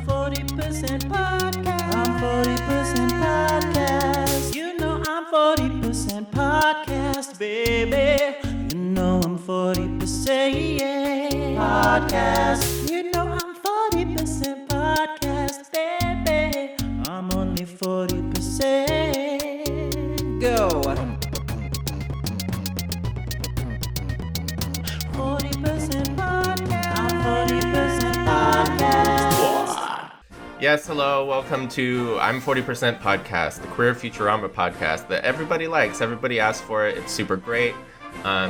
40% podcast. I'm 40% podcast. You know I'm 40% podcast, baby. You know I'm 40% podcast. You know I'm 40% podcast, baby. I'm only 40%. Go. 40% podcast. I'm 40% podcast. Yes, hello, welcome to I'm 40% Podcast, the queer Futurama podcast that everybody likes, everybody asks for it, it's super great.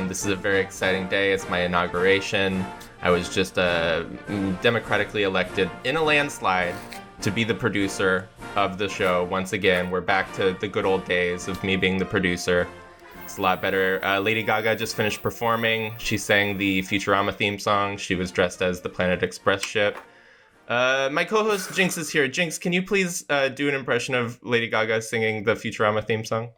This is a very exciting day, it's my inauguration. I was just democratically elected in a landslide to be the producer of the show. Once again, we're back to the good old days of me being the producer. It's a lot better. Lady Gaga just finished performing. She sang the Futurama theme song. She was dressed as the Planet Express ship. My co-host Jinkx is here. Jinkx, can you please do an impression of Lady Gaga singing the Futurama theme song?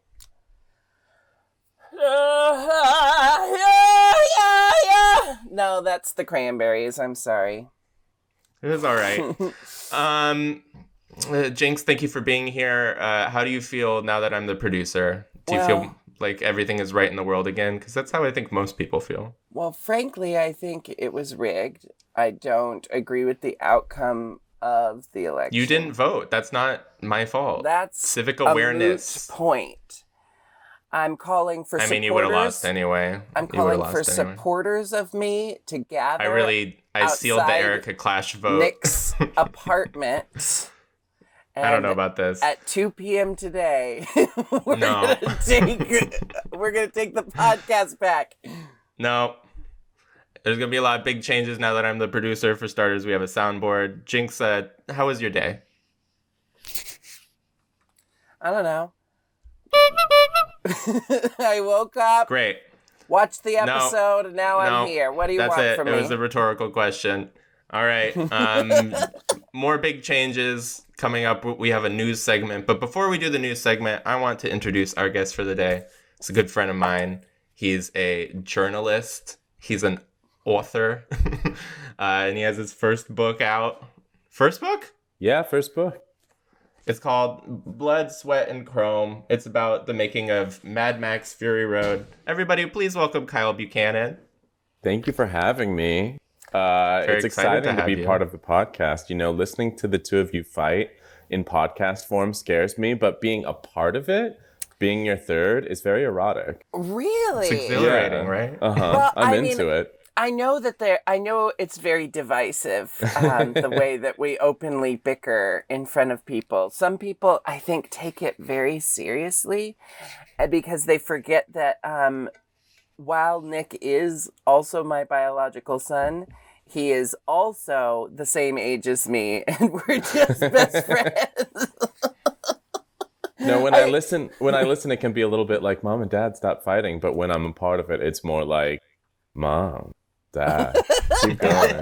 No, that's the Cranberries. I'm sorry. It was all right. Jinkx, thank you for being here. How do you feel now that I'm the producer? Do you feel like everything is right in the world again? Because that's how I think most people feel. Well, frankly, I think it was rigged. I don't agree with the outcome of the election. You didn't vote. That's not my fault. That's civic awareness. A moot point. I'm calling for supporters. I mean, you would have lost anyway. I'm calling for supporters of me to gather I sealed the Erica Clash vote. Nick's apartment. I don't know about this. At 2 p.m. today, we're gonna take the podcast back. No. There's going to be a lot of big changes now that I'm the producer. For starters, we have a soundboard. Jinkx, how was your day? I don't know. I woke up. Great. Watched the episode, and now I'm here. What do you want from me? It was a rhetorical question. All right. More big changes coming up. We have a news segment. But before we do the news segment, I want to introduce our guest for the day. It's a good friend of mine. He's a journalist. He's an author. And he has his first book out. First book? Yeah, first book. It's called Blood, Sweat, and Chrome. It's about the making of Mad Max Fury Road. Everybody, please welcome Kyle Buchanan. Thank you for having me. It's exciting to be part of the podcast. You know, listening to the two of you fight in podcast form scares me, but being a part of it, being your third, is very erotic. Really? It's exhilarating, right? Well, I'm into it. I know it's very divisive, the way that we openly bicker in front of people. Some people, I think, take it very seriously because they forget that while Nick is also my biological son, he is also the same age as me, and we're just best friends. No, when I listen, it can be a little bit like, Mom and Dad, stop fighting. But when I'm a part of it, it's more like, Mom, Dad, keep going.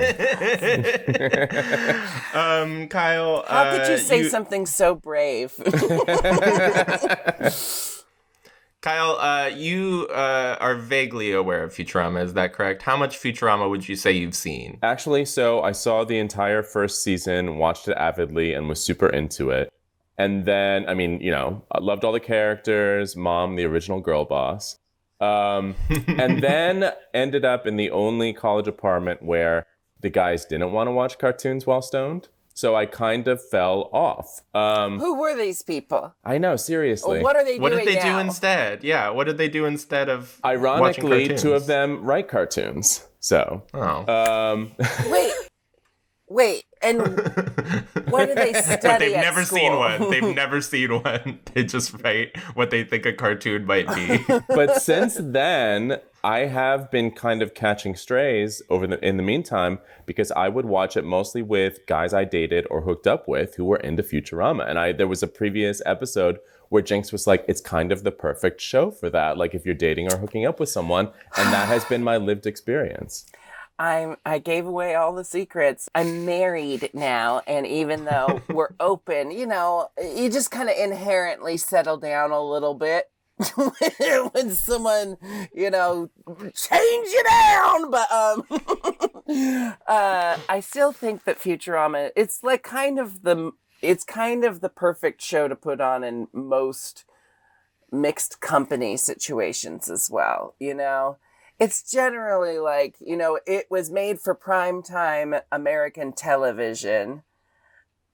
Kyle, how could you say something so brave? Kyle, you are vaguely aware of Futurama, is that correct? How much Futurama would you say you've seen? Actually, so I saw the entire first season, watched it avidly, and was super into it. And then, I mean, you know, I loved all the characters, Mom, the original girl boss. And then ended up in the only college apartment where the guys didn't want to watch cartoons while stoned. So I kind of fell off. Who were these people? I know, seriously. What are they doing What did they now? do instead? Yeah, what did they do instead of Ironically, watching two of them write cartoons. So. Oh. Wait, and what do they study They've at never school? seen one. They've never seen one. They just write what they think a cartoon might be. But since then, I have been kind of catching strays in the meantime, because I would watch it mostly with guys I dated or hooked up with who were into Futurama. And there was a previous episode where Jinkx was like, it's kind of the perfect show for that. Like if you're dating or hooking up with someone. And that has been my lived experience. I gave away all the secrets. I'm married now, and even though we're open, you know, you just kind of inherently settle down a little bit when someone, change it down. But I still think that Futurama, it's kind of the perfect show to put on in most mixed company situations as well. It's generally it was made for primetime American television.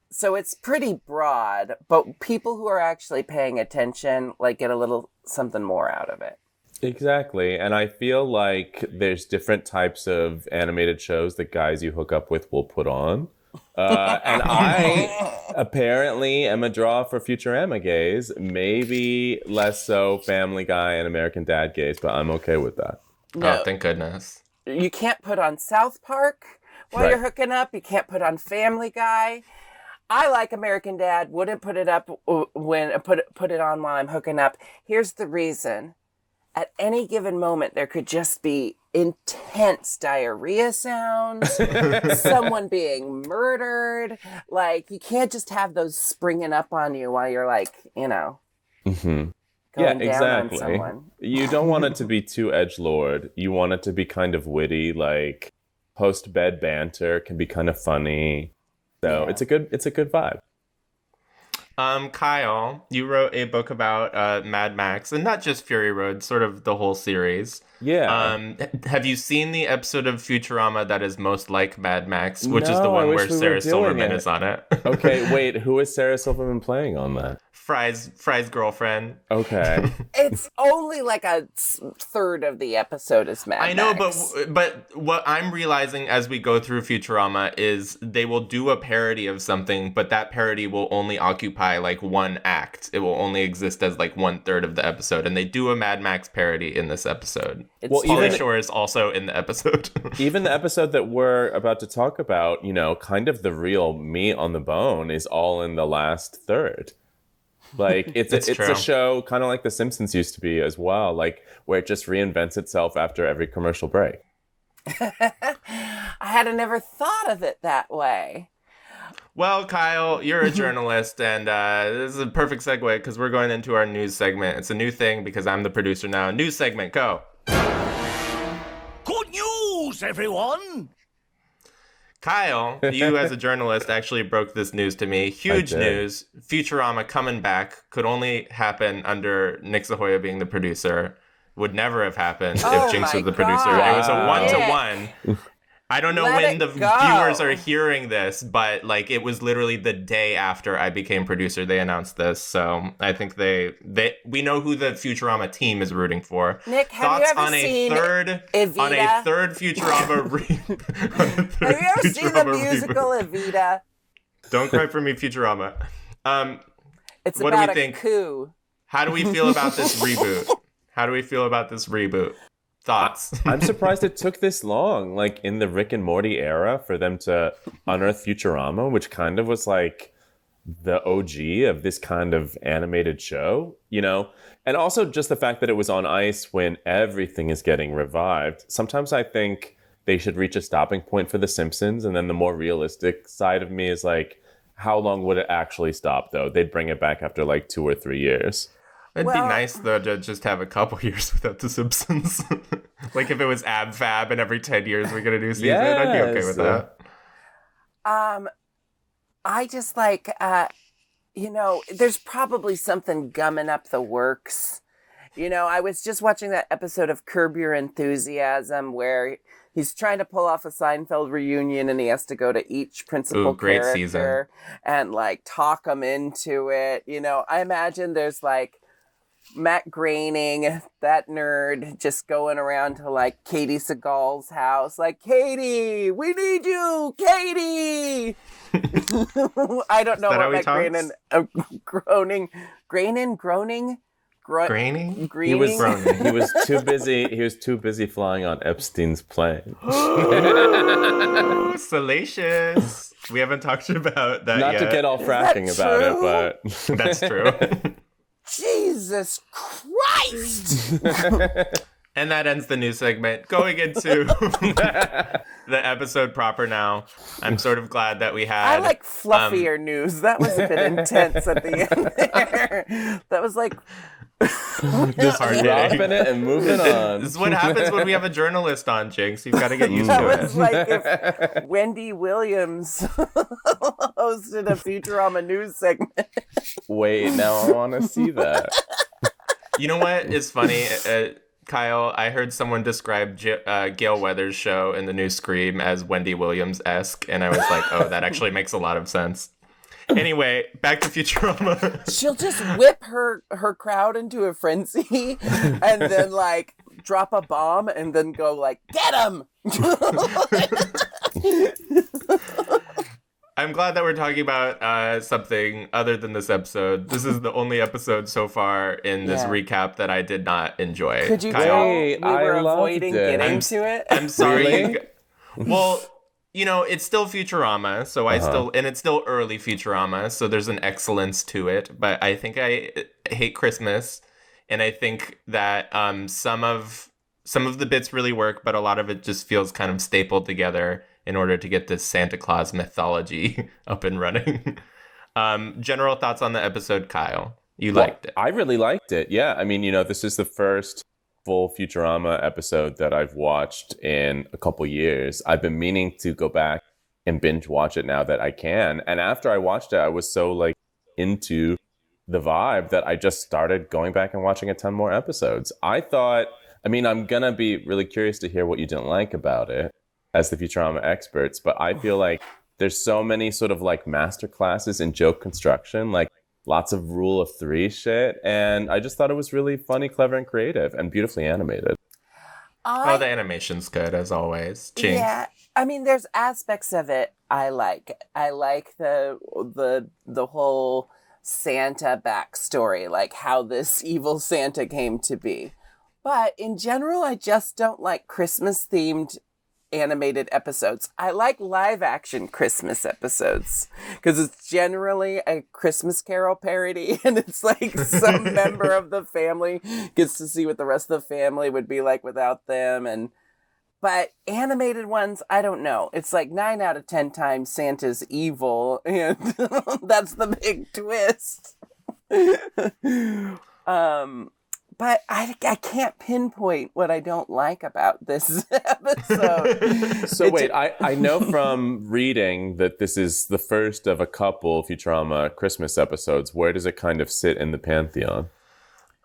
So it's pretty broad, but people who are actually paying attention get a little something more out of it. Exactly. And I feel like there's different types of animated shows that guys you hook up with will put on. And I apparently am a draw for Futurama gays, maybe less so Family Guy and American Dad gays, but I'm okay with that. No, Oh, thank goodness. You can't put on South Park while you're hooking up. You can't put on Family Guy. I like American Dad, wouldn't put it up when put it on while I'm hooking up. Here's the reason. At any given moment, there could just be intense diarrhea sounds, someone being murdered. You can't just have those springing up on you while you're Mm-hmm. going down on someone. You don't want it to be too edgelord. You want it to be kind of witty, post-bed banter can be kind of funny. So it's a good vibe. Kyle, you wrote a book about Mad Max, and not just Fury Road, sort of the whole series. Yeah. Have you seen the episode of Futurama that is most like Mad Max, which is the one where Sarah Silverman is on it? Okay, wait, who is Sarah Silverman playing on that? Fry's girlfriend. Okay. It's only a third of the episode is Mad Max. I know, but what I'm realizing as we go through Futurama is they will do a parody of something, but that parody will only occupy one act. It will only exist as 1/3 of the episode, and they do a Mad Max parody in this episode. Pauly Shore is also in the episode. Even the episode that we're about to talk about, kind of the real meat on the bone is all in the last third. It's a show kind of like The Simpsons used to be as well, where it just reinvents itself after every commercial break. I had never thought of it that way. Well, Kyle, you're a journalist, and this is a perfect segue because we're going into our news segment. It's a new thing because I'm the producer now. News segment, go. Good news, everyone! Kyle, you as a journalist actually broke this news to me. Huge news. Futurama coming back could only happen under Nick Zahoya being the producer. Would never have happened if Jinkx was the producer. It was a 1-to-1. I don't know when the viewers are hearing this, but it was literally the day after I became producer they announced this. So I think we know who the Futurama team is rooting for. Nick, have you ever seen Evita? On a third Futurama have you ever seen the musical Evita? Don't cry for me, Futurama. It's what about do we think? A coup. How do we feel about this reboot? Thoughts? I'm surprised it took this long, in the Rick and Morty era, for them to unearth Futurama, which kind of was the OG of this kind of animated show, And also just the fact that it was on ice when everything is getting revived. Sometimes I think they should reach a stopping point for The Simpsons, and then the more realistic side of me is how long would it actually stop, though? They'd bring it back after 2 or 3 years. It'd be nice, though, to just have a couple years without The Simpsons. If it was Ab Fab and every 10 years we get a new season, I'd be okay with that. I just there's probably something gumming up the works. I was just watching that episode of Curb Your Enthusiasm where he's trying to pull off a Seinfeld reunion and he has to go to each principal character and talk them into it. I imagine there's Matt Groening, that nerd, just going around to Katie Seagal's house, Katie, we need you, Katie. I don't know what Matt Groening, Groening. He was groaning. He was too busy. He was too busy flying on Epstein's plane. Salacious. We haven't talked about that yet. Not to get all fracking about it, but that's true. Jesus Christ! And that ends the news segment. Going into the episode proper now. I'm sort of glad that we had... I like fluffier news. That was a bit intense at the end there. That was Just Hard dropping hitting. it and moving on. This is what happens when we have a journalist on, Jinkx. You've got to get used That to was it. like if Wendy Williams hosted a Futurama news segment. Wait, now I want to see that. You know what is funny? Kyle, I heard someone describe Gail Weathers' show in the new Scream as Wendy Williams-esque, and I was like, oh, that actually makes a lot of sense. Anyway, back to Futurama. She'll just whip her crowd into a frenzy and then like drop a bomb and then go like, get him! I'm glad that we're talking about something other than this episode. This is the only episode so far in this recap that I did not enjoy. Could you Kyle, tell Wait, we were I loved avoiding it. getting to it? I'm sorry. Really? Well, you know, it's still Futurama, so it's still early Futurama, so there's an excellence to it. But I think I hate Christmas, and I think that some of the bits really work, but a lot of it just feels kind of stapled together in order to get this Santa Claus mythology up and running. General thoughts on the episode, Kyle? You liked it? I really liked it. Yeah, I mean, this is the first full Futurama episode that I've watched in a couple years. I've been meaning to go back and binge watch it now that I can. And after I watched it, I was so like into the vibe that I just started going back and watching a ton more episodes. I'm gonna be really curious to hear what you didn't like about it as the Futurama experts, but I feel like there's so many sort of like master classes in joke construction, like lots of rule of three shit, and I just thought it was really funny, clever, and creative, and beautifully animated. Oh, the animation's good as always. Jinkx. Yeah, I mean, there's aspects of it I like. I like the whole Santa backstory, like how this evil Santa came to be. But in general, I just don't like Christmas themed animated episodes. I like live action Christmas episodes because it's generally a Christmas Carol parody, and it's like some member of the family gets to see what the rest of the family would be like without them. But animated ones, I don't know. It's like 9 out of 10 times Santa's evil, and that's the big twist. But I can't pinpoint what I don't like about this episode. So wait, I know from reading that this is the first of a couple Futurama Christmas episodes. Where does it kind of sit in the pantheon?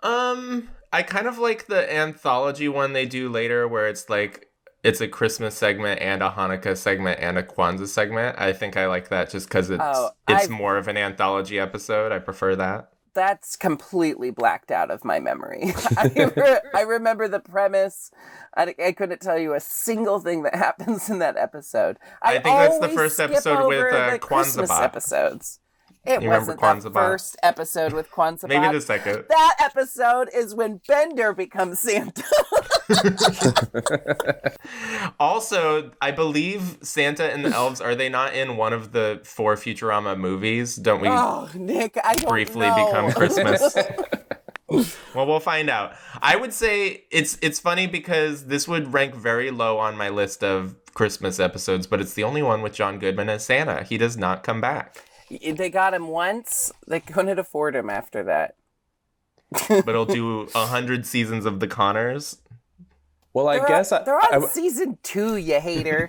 I kind of like the anthology one they do later where it's like it's a Christmas segment and a Hanukkah segment and a Kwanzaa segment. I think I like that just because it's more of an anthology episode. I prefer that. That's completely blacked out of my memory. I remember the premise. I couldn't tell you a single thing that happens in that episode. I think that's the first skip episode with over the Kwanzaa Christmas Bot. episodes. It You wasn't remember the Kwanzaa Bot? first episode with Kwanzaa Maybe Bot. the second. That episode is when Bender becomes Santa. Also, I believe Santa and the elves, are they not in one of the 4 Futurama movies? Don't we Oh, Nick, I don't briefly know. become Christmas? Well, we'll find out. I would say it's funny because this would rank very low on my list of Christmas episodes, but it's the only one with John Goodman as Santa. He does not come back. They got him once. They couldn't afford him after that. But he'll do 100 seasons of The Connors. Well, They're on season 2, you hater.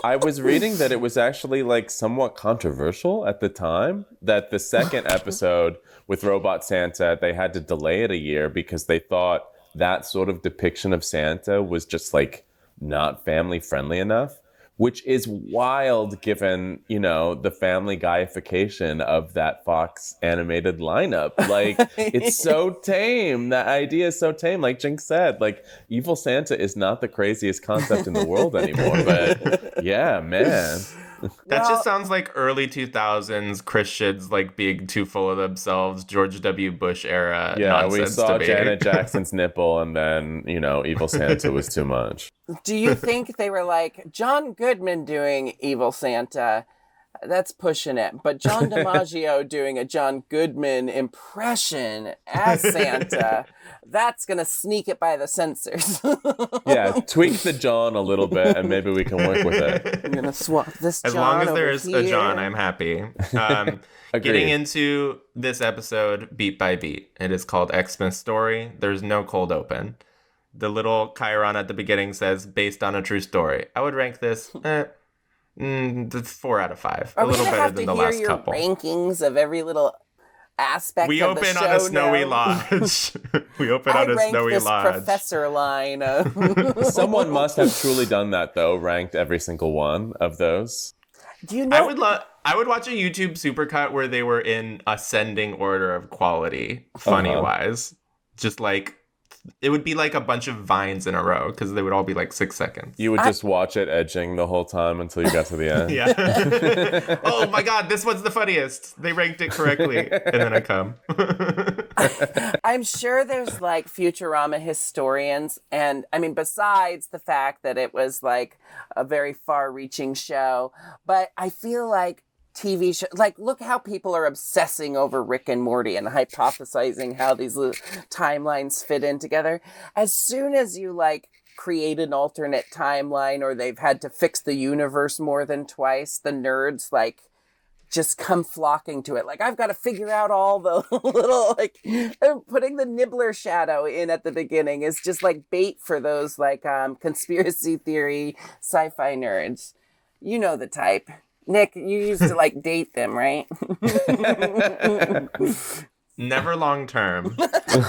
I was reading that it was actually like somewhat controversial at the time that the second episode with Robot Santa, they had to delay it a year because they thought that sort of depiction of Santa was just like not family friendly enough, which is wild given, the Family Guyification of that Fox animated lineup. Like, it's so tame. That idea is so tame. Like Jinkx said, like, evil Santa is not the craziest concept in the world anymore. But yeah, man. That just sounds like early 2000s Christians like being too full of themselves, George W. Bush era nonsense. We saw to me. Janet Jackson's nipple, and then, evil Santa was too much. Do you think they were like, John Goodman doing Evil Santa? That's pushing it. But John DiMaggio doing a John Goodman impression as Santa, that's going to sneak it by the censors. Yeah, tweak the John a little bit and maybe we can work with it. I'm going to swap this As John long as over there's a here. John, I'm happy. Getting into this episode beat by beat. It is called Xmas Story. There's no cold open. The little chyron at the beginning says, based on a true story. I would rank this 4 out of 5. Are a we little gonna better have than to the hear last your couple. rankings of every little aspect We of the open show on a snowy now? lodge. We open I on a ranked snowy this lodge. professor line. Someone must have truly done that, though, ranked every single one of those. Do you know? I would watch a YouTube supercut where they were in ascending order of quality, funny-wise. Just like, it would be like a bunch of vines in a row, because they would all be like 6 seconds. You would just watch it edging the whole time until you got to the end. Yeah. Oh my god, this one's the funniest. They ranked it correctly. And then I come. I'm sure there's like Futurama historians, and I mean, besides the fact that it was like a very far-reaching show, but I feel like TV show, like, look how people are obsessing over Rick and Morty and hypothesizing how these timelines fit in together. As soon as you like create an alternate timeline, or they've had to fix the universe more than twice, the nerds like just come flocking to it. Like, I've got to figure out all the little, like, putting the Nibbler shadow in at the beginning is just like bait for those like conspiracy theory sci-fi nerds. You know the type. Nick, you used to like date them, right? Never long term.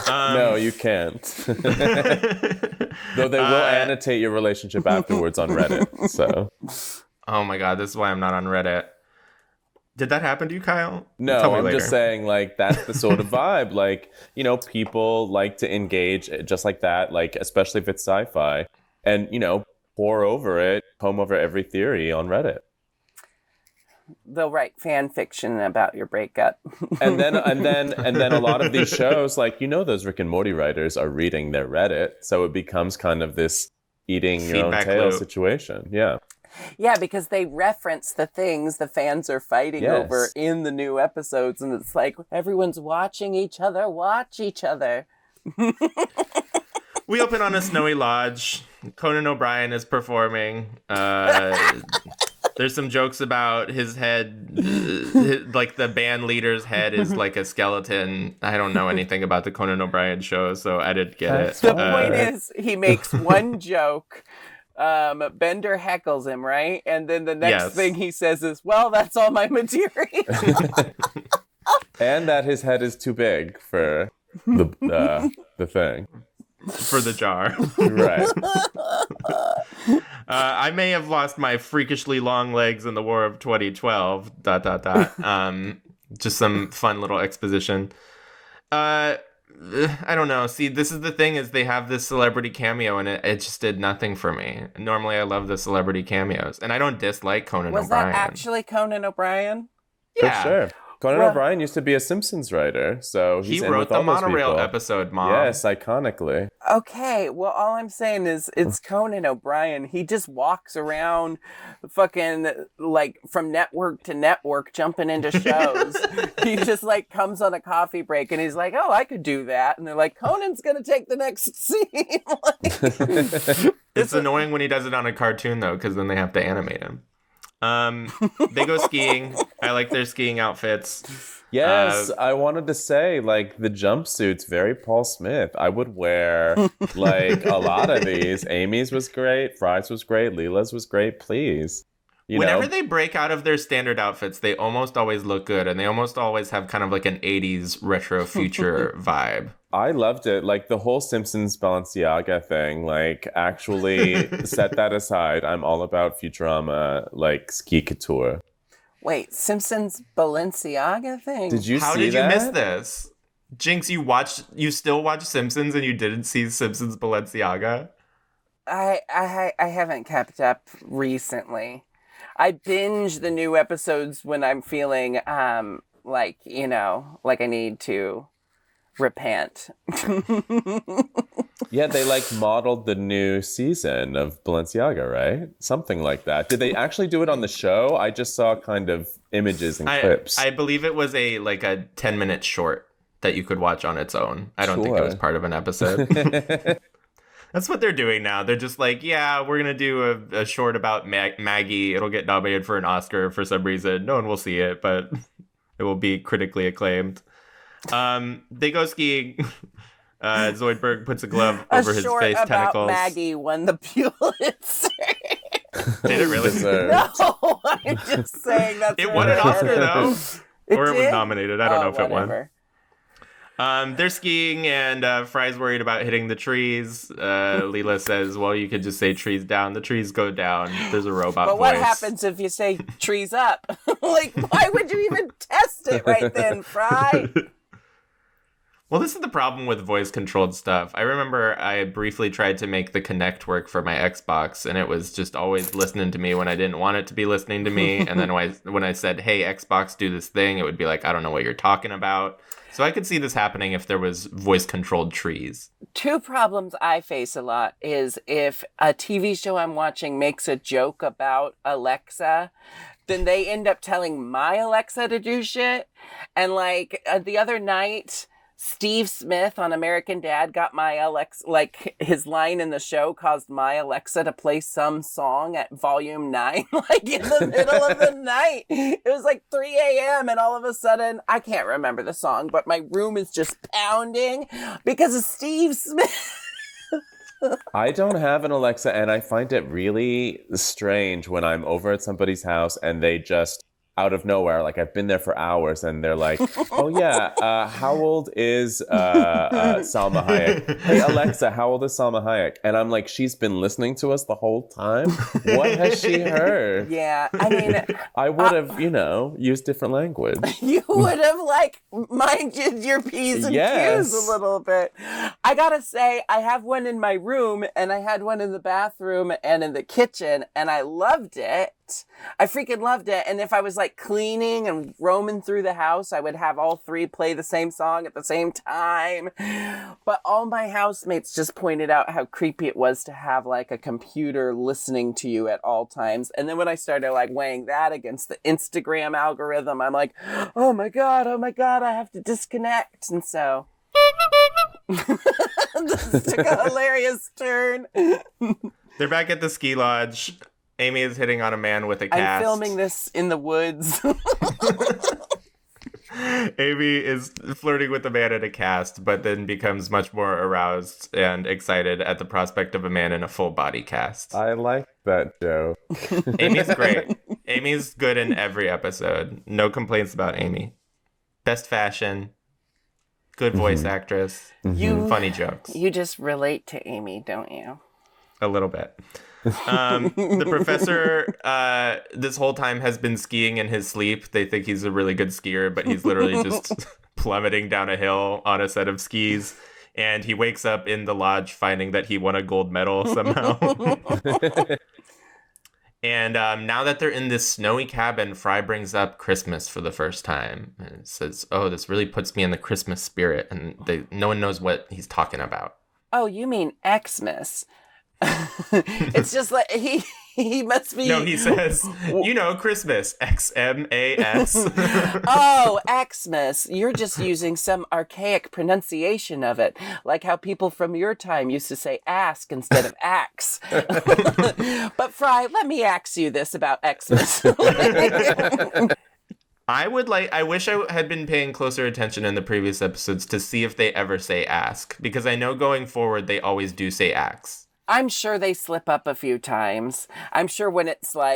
No, you can't. Though they will annotate your relationship afterwards on Reddit. So. Oh my god, this is why I'm not on Reddit. Did that happen to you, Kyle? No, Tell me I'm later. just saying, like, that's the sort of vibe. Like, you know, people like to engage just like that, like, especially if it's sci-fi. And, you know, pour over it, poem over every theory on Reddit. They'll write fan fiction about your breakup. And then a lot of these shows, like, you know, those Rick and Morty writers are reading their Reddit, so it becomes kind of this eating your own Feedback tail loop. situation. Yeah. Yeah, because they reference the things the fans are fighting Yes. over in the new episodes, and it's like everyone's watching each other watch each other. We open on a snowy lodge. Conan O'Brien is performing. There's some jokes about his head, like the band leader's head is like a skeleton. I don't know anything about the Conan O'Brien show, so I didn't get it. The point is, he makes one joke. Bender heckles him, right? And then the next Yes. thing he says is, well, that's all my material. And that his head is too big for the thing. For the jar. Right. I may have lost my freakishly long legs in the War of 2012. ... Just some fun little exposition. I don't know. See, this is the thing, is they have this celebrity cameo, and it just did nothing for me. Normally, I love the celebrity cameos, and I don't dislike Conan Was O'Brien. that actually Conan O'Brien? Yeah. For sure. Conan Well- O'Brien used to be a Simpsons writer, so he's He in wrote with the all those monorail people. episode, Mom. Yes, iconically. Okay, well, all I'm saying is it's Conan O'Brien. He just walks around fucking, like, from network to network, jumping into shows. He just, like, comes on a coffee break, and he's like, oh, I could do that. And they're like, Conan's gonna take the next scene. It's annoying when he does it on a cartoon, though, because then they have to animate him. They go skiing. I like their skiing outfits. Yes, I wanted to say, like, the jumpsuits, very Paul Smith. I would wear, like, a lot of these. Amy's was great. Fry's was great. Leela's was great. Please. Whenever they break out of their standard outfits, they almost always look good, and they almost always have kind of like an 80s retro future vibe. I loved it. Like, the whole Simpsons Balenciaga thing, like, actually set that aside. I'm all about Futurama, like, ski couture. Wait, Simpsons Balenciaga thing? Did you How see did you that? miss this? Jinkx, you still watch Simpsons and you didn't see Simpsons Balenciaga? I haven't kept up recently. I binge the new episodes when I'm feeling like, you know, like I need to repent. Yeah, they like modeled the new season of Balenciaga, right? Something like that. Did they actually do it on the show? I just saw kind of images and clips. I believe it was a 10-minute short that you could watch on its own. I don't think it was part of an episode. That's what they're doing now. They're just like, yeah, we're going to do a short about Maggie. It'll get nominated for an Oscar for some reason. No one will see it, but it will be critically acclaimed. They go skiing. Zoidberg puts a glove over his face about tentacles. Maggie won the Pulitzer. Did it really? No, I'm just saying that's It won an Oscar, though. It was did? nominated. I don't know if whatever. it won. They're skiing, and Fry's worried about hitting the trees. Leela says, well, you could just say trees down. The trees go down. There's a robot But voice. what happens if you say trees up? Like, why would you even test it right then, Fry? Well, this is the problem with voice-controlled stuff. I remember I briefly tried to make the Kinect work for my Xbox, and it was just always listening to me when I didn't want it to be listening to me. And then when I said, hey, Xbox, do this thing, it would be like, I don't know what you're talking about. So I could see this happening if there was voice-controlled trees. Two problems I face a lot is if a TV show I'm watching makes a joke about Alexa, then they end up telling my Alexa to do shit. And the other night, Steve Smith on American Dad got my Alexa, his line in the show caused my Alexa to play some song at volume 9, in the middle of the night. It was 3 a.m. and all of a sudden, I can't remember the song, but my room is just pounding because of Steve Smith. I don't have an Alexa, and I find it really strange when I'm over at somebody's house and they just, out of nowhere, I've been there for hours, and they're like, oh yeah, how old is Salma Hayek? Hey Alexa, how old is Salma Hayek? And I'm like, she's been listening to us the whole time? What has she heard? Yeah, I mean... I would have, used different language. You would have, minded your P's and Q's a little bit. I gotta say, I have one in my room, and I had one in the bathroom and in the kitchen, and I loved it. I freaking loved it. And if I was cleaning and roaming through the house, I would have all three play the same song at the same time. But all my housemates just pointed out how creepy it was to have a computer listening to you at all times. And then when I started weighing that against the Instagram algorithm, I'm like, oh my God, I have to disconnect. And so this took a hilarious turn. They're back at the ski lodge. Amy is hitting on a man with a cast. I'm filming this in the woods. Amy is flirting with a man in a cast, but then becomes much more aroused and excited at the prospect of a man in a full body cast. I like that joke. Amy's great. Amy's good in every episode. No complaints about Amy. Best fashion. Good voice actress. Funny jokes. You just relate to Amy, don't you? A little bit. The professor this whole time has been skiing in his sleep. They think he's a really good skier, but he's literally just plummeting down a hill on a set of skis. And he wakes up in the lodge finding that he won a gold medal somehow. And now that they're in this snowy cabin, Fry brings up Christmas for the first time. And says, oh, this really puts me in the Christmas spirit. And no one knows what he's talking about. Oh, you mean Xmas. It's just he must be... No, he says, Christmas, Xmas. Oh, Xmas. You're just using some archaic pronunciation of it, like how people from your time used to say ask instead of axe. But Fry, let me ask you this about Xmas. I wish I had been paying closer attention in the previous episodes to see if they ever say ask, because I know going forward they always do say axe. I'm sure they slip up a few times. I'm sure when it's when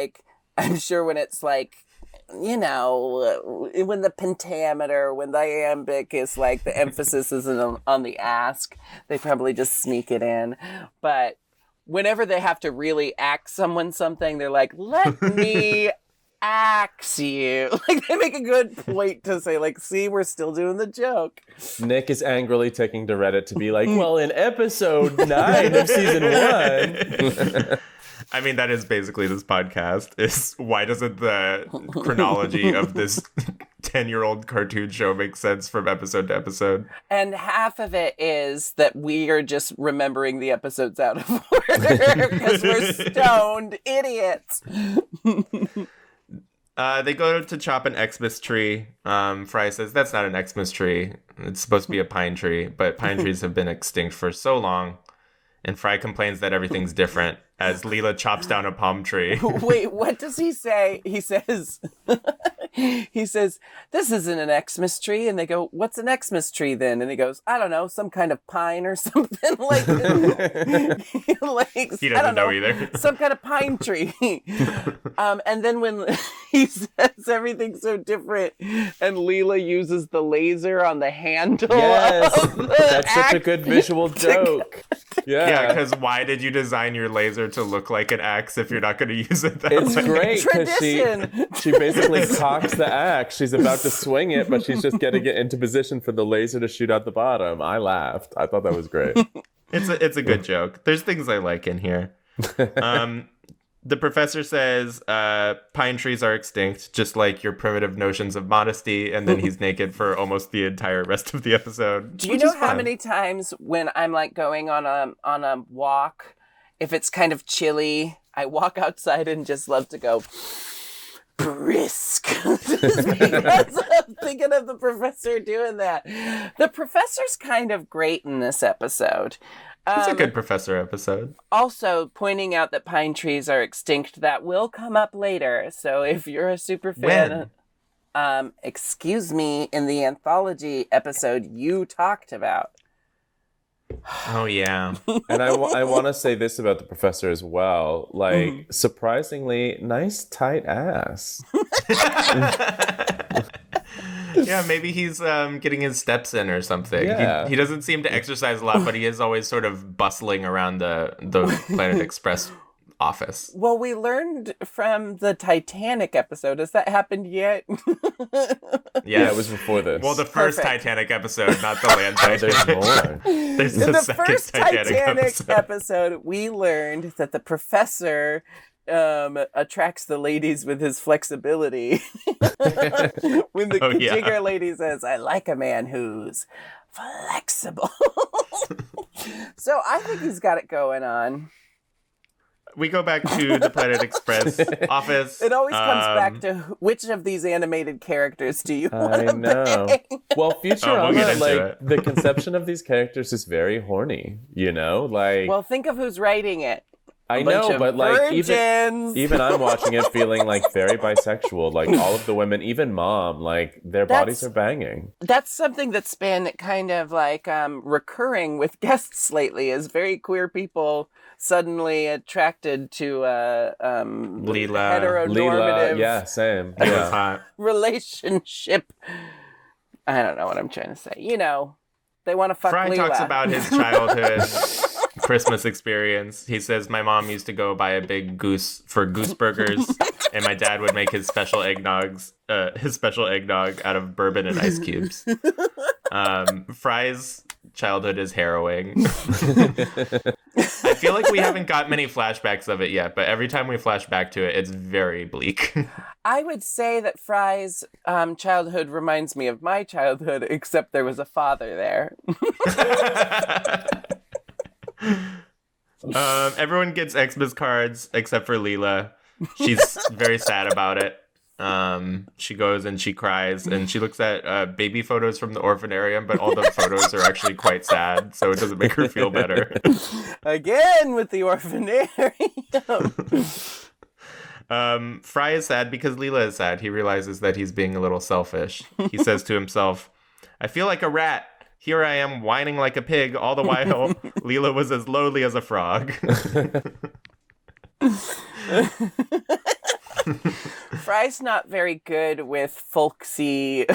the pentameter, when the iambic is the emphasis isn't on the ask, they probably just sneak it in. But whenever they have to really ask someone something, they're like, let me axe you. They make a good point to say, see, we're still doing the joke. Nick is angrily taking to Reddit to be like, well, in episode 9 of season 1. I mean, that is basically this podcast, is why doesn't the chronology of this 10-year-old cartoon show makes sense from episode to episode. And half of it is that we are just remembering the episodes out of order because we're stoned idiots. They go to chop an Xmas tree. Fry says, that's not an Xmas tree. It's supposed to be a pine tree, but pine trees have been extinct for so long. And Fry complains that everything's different as Leela chops down a palm tree. Wait, what does he say? He says, this isn't an Xmas tree. And they go, what's an Xmas tree then? And he goes, I don't know, some kind of pine or something like He doesn't know either. Some kind of pine tree. And then when he says everything's so different and Leela uses the laser on the handle. Yes, of the that's such a axe good visual joke. Yeah, because why did you design your laser to look like an axe if you're not going to use it that It's way? great because Tradition. she basically cocks the axe. She's about to swing it, but she's just getting it into position for the laser to shoot out the bottom. I laughed. I thought that was great. It's a good joke. There's things I like in here. The professor says pine trees are extinct, just like your primitive notions of modesty, and then he's naked for almost the entire rest of the episode. Do you know how many times when I'm like going on a walk, if it's kind of chilly, I walk outside and just love to go brisk just because I'm thinking of the professor doing that. The professor's kind of great in this episode. It's a good professor episode. Also, pointing out that pine trees are extinct, that will come up later. So if you're a super fan, excuse me, in the anthology episode you talked about. Oh, yeah. And I want to say this about the professor as well. Like, surprisingly, nice tight ass. Yeah, maybe he's getting his steps in or something. Yeah. He doesn't seem to exercise a lot, but he is always sort of bustling around the Planet Express office. Well, we learned from the Titanic episode. Has that happened yet? Yeah, it was before this. Well, the first Perfect. Titanic episode, not the land There's Titanic. more. There's In the second first Titanic episode. episode, we learned that the professor attracts the ladies with his flexibility. When the jigger lady says, I like a man who's flexible. So I think he's got it going on. We go back to the Planet Express office. It always comes back to which of these animated characters do you want I to know. bang? Well, we'll get Futurama, into like, it. the conception of these characters is very horny, you know? Like, Well, think of who's writing it. I bunch know, of but like virgins. even I'm watching it feeling like very bisexual. Like all of the women, even Mom, like their bodies are banging. That's something that's been kind of like recurring with guests lately, is very queer people suddenly attracted to Leela. heteronormative yeah, same. That was Yeah. hot. relationship. I don't know what I'm trying to say. You know, they want to fuck Fry Leela. talks about his childhood Christmas experience. He says, my mom used to go buy a big goose for goose burgers, and my dad would make his special eggnog out of bourbon and ice cubes. Fry's childhood is harrowing. I feel like we haven't got many flashbacks of it yet, but every time we flash back to it, it's very bleak. I would say that Fry's childhood reminds me of my childhood, except there was a father there. Everyone gets Xmas cards except for Leela. She's very sad about it. She goes and she cries and she looks at baby photos from the orphanarium, but all the photos are actually quite sad, so it doesn't make her feel better. Again with the orphanarium. Fry is sad because Leela is sad. He realizes that he's being a little selfish. He says to himself, I feel like a rat. Here I am whining like a pig, all the while Leela was as lowly as a frog. Fry's not very good with folksy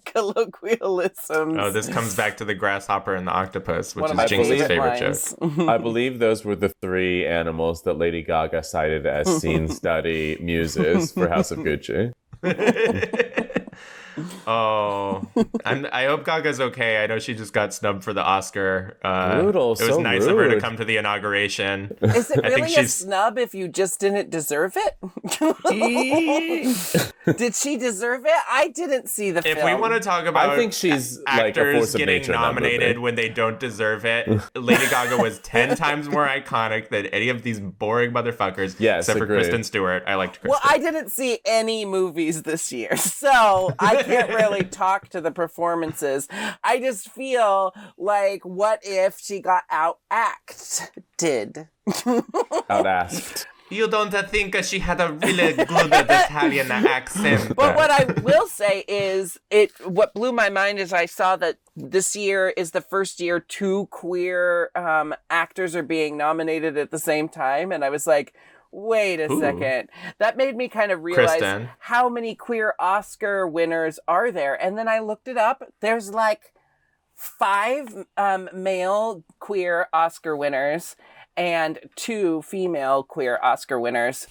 colloquialisms. Oh, this comes back to the grasshopper and the octopus, which One of is my Jinx's favorite lines. joke. I believe those were the three animals that Lady Gaga cited as scene study muses for House of Gucci. Oh, I hope Gaga's okay. I know she just got snubbed for the Oscar. Brutal. It was so nice rude. of her to come to the inauguration. Is it I think really a she's- snub if you just didn't deserve it? Did she deserve it? I didn't see the film. If we want to talk about I think she's like a actors force of getting nature in that nominated movie. when they don't deserve it, Lady Gaga was 10 times more iconic than any of these boring motherfuckers. Yes, except for agreed. Kristen Stewart. I liked Kristen. Well, I didn't see any movies this year, so I can't really talk to the performances. I just feel like, what if she got out-acted? Out-asked. You don't think she had a really good Italian accent? But what I will say is, what blew my mind is I saw that this year is the first year 2 queer actors are being nominated at the same time, and I was like, wait a second. That made me kind of realize Kristen. how many queer Oscar winners are there. And then I looked it up. There's like 5 male queer Oscar winners and 2 female queer Oscar winners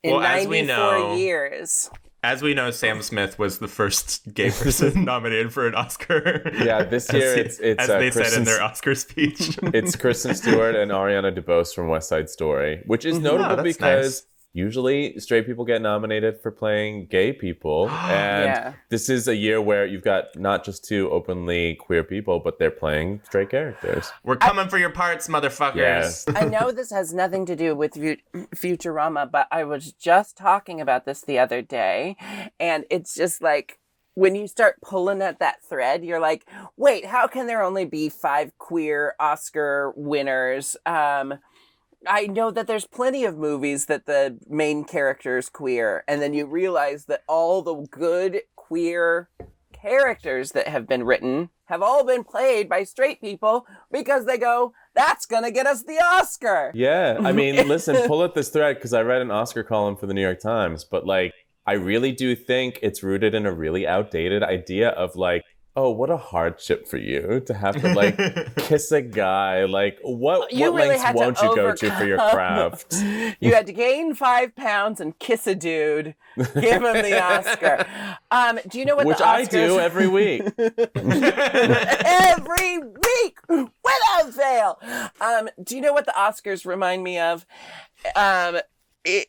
in Well, as 94 we know- years. As we know, Sam Smith was the first gay person nominated for an Oscar. Yeah, this year it's as they said in Kristen- their Oscar speech. It's Kristen Stewart and Ariana DeBose from West Side Story, which is notable that's because nice. usually straight people get nominated for playing gay people. And Yeah. this is a year where you've got not just 2 openly queer people, but they're playing straight characters. We're coming for your parts, motherfuckers. I know this has nothing to do with Futurama, but I was just talking about this the other day, and it's just like, when you start pulling at that thread, you're like, wait, how can there only be 5 queer Oscar winners? I know that there's plenty of movies that the main character is queer, and then you realize that all the good queer characters that have been written have all been played by straight people because they go, that's gonna get us the Oscar. Yeah, I mean, listen, pull at this thread because I read an Oscar column for the New York Times, but like, I really do think it's rooted in a really outdated idea of like, oh, what a hardship for you to have to like kiss a guy. Like, what You really lengths had to won't you go to for your overcome- craft? You had to gain 5 pounds and kiss a dude, give him the Oscar. Do you know what Which the Oscars... I do every week. Every week without fail. Do you know what the Oscars remind me of?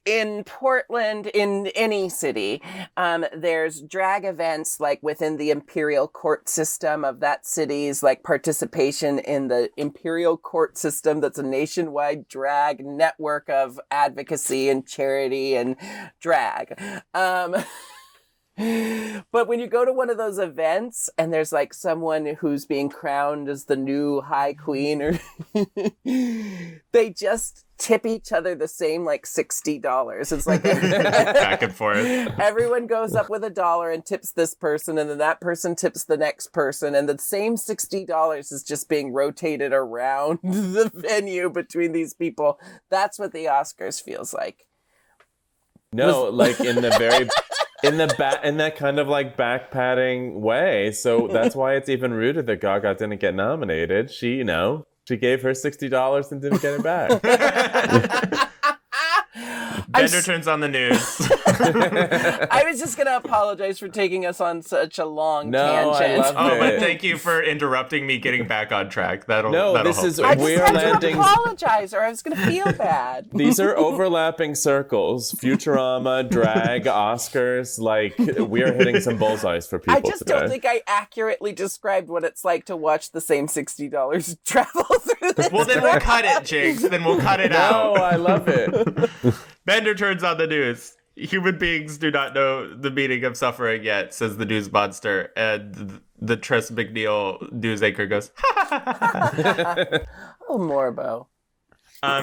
In Portland, in any city, there's drag events like within the imperial court system of that city's like participation in the imperial court system. That's a nationwide drag network of advocacy and charity and drag. But when you go to one of those events and there's like someone who's being crowned as the new high queen, or they just tip each other the same like $60. It's like Back and forth. everyone goes up with $1 and tips this person, and then that person tips the next person, and the same $60 is just being rotated around the venue between these people. That's what the Oscars feels like. No, like in the very in that kind of like back patting way. So that's why it's even rooted that Gaga didn't get nominated. She gave her $60 and didn't get it back. Bender turns on the news. I was just going to apologize for taking us on such a long No, I tangent. love Oh, but it. thank you for interrupting me getting back on track. That'll this help. is- I just We're had landing- to apologize or I was going to feel bad. These are overlapping circles. Futurama, drag, Oscars. Like, we're hitting some bullseyes for people I just today. don't think I accurately described what it's like to watch the same $60 travel through this. Well, then we'll cut it, Jinkx. Then we'll cut it No, out. I love it. Bender turns on the news. Human beings do not know the meaning of suffering yet, says the news monster. And the Tress McNeil news anchor goes, Oh, Morbo.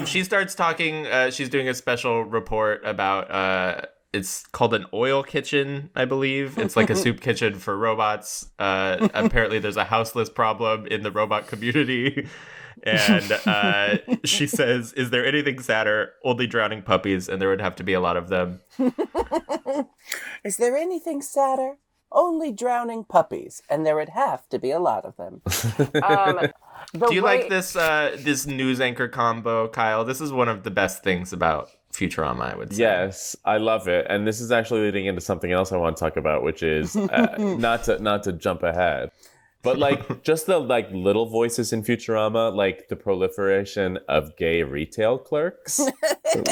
She starts talking. She's doing a special report about, it's called an oil kitchen, I believe. It's like a soup kitchen for robots. Apparently there's a houseless problem in the robot community. And she says, is there anything sadder? Only drowning puppies, and there would have to be a lot of them. Is there anything sadder? Only drowning puppies, and there would have to be a lot of them. Do you like this this news anchor combo, Kyle? This is one of the best things about Futurama, I would say. Yes, I love it. And this is actually leading into something else I want to talk about, which is not to jump ahead, but like just the like little voices in Futurama, like the proliferation of gay retail clerks.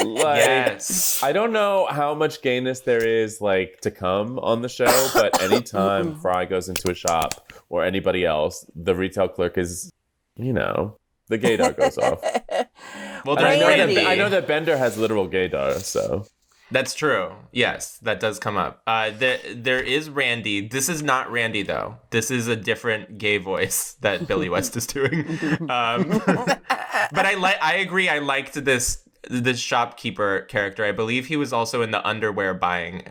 Yes. I don't know how much gayness there is like to come on the show, but anytime Fry goes into a shop or anybody else, the retail clerk is, the gaydar goes off. Well, And there's I know that Bender has literal gaydar, so. That's true. Yes, that does come up. There is Randy. This is not Randy, though. This is a different gay voice that Billy West is doing. But I agree. I liked this shopkeeper character. I believe he was also in the underwear buying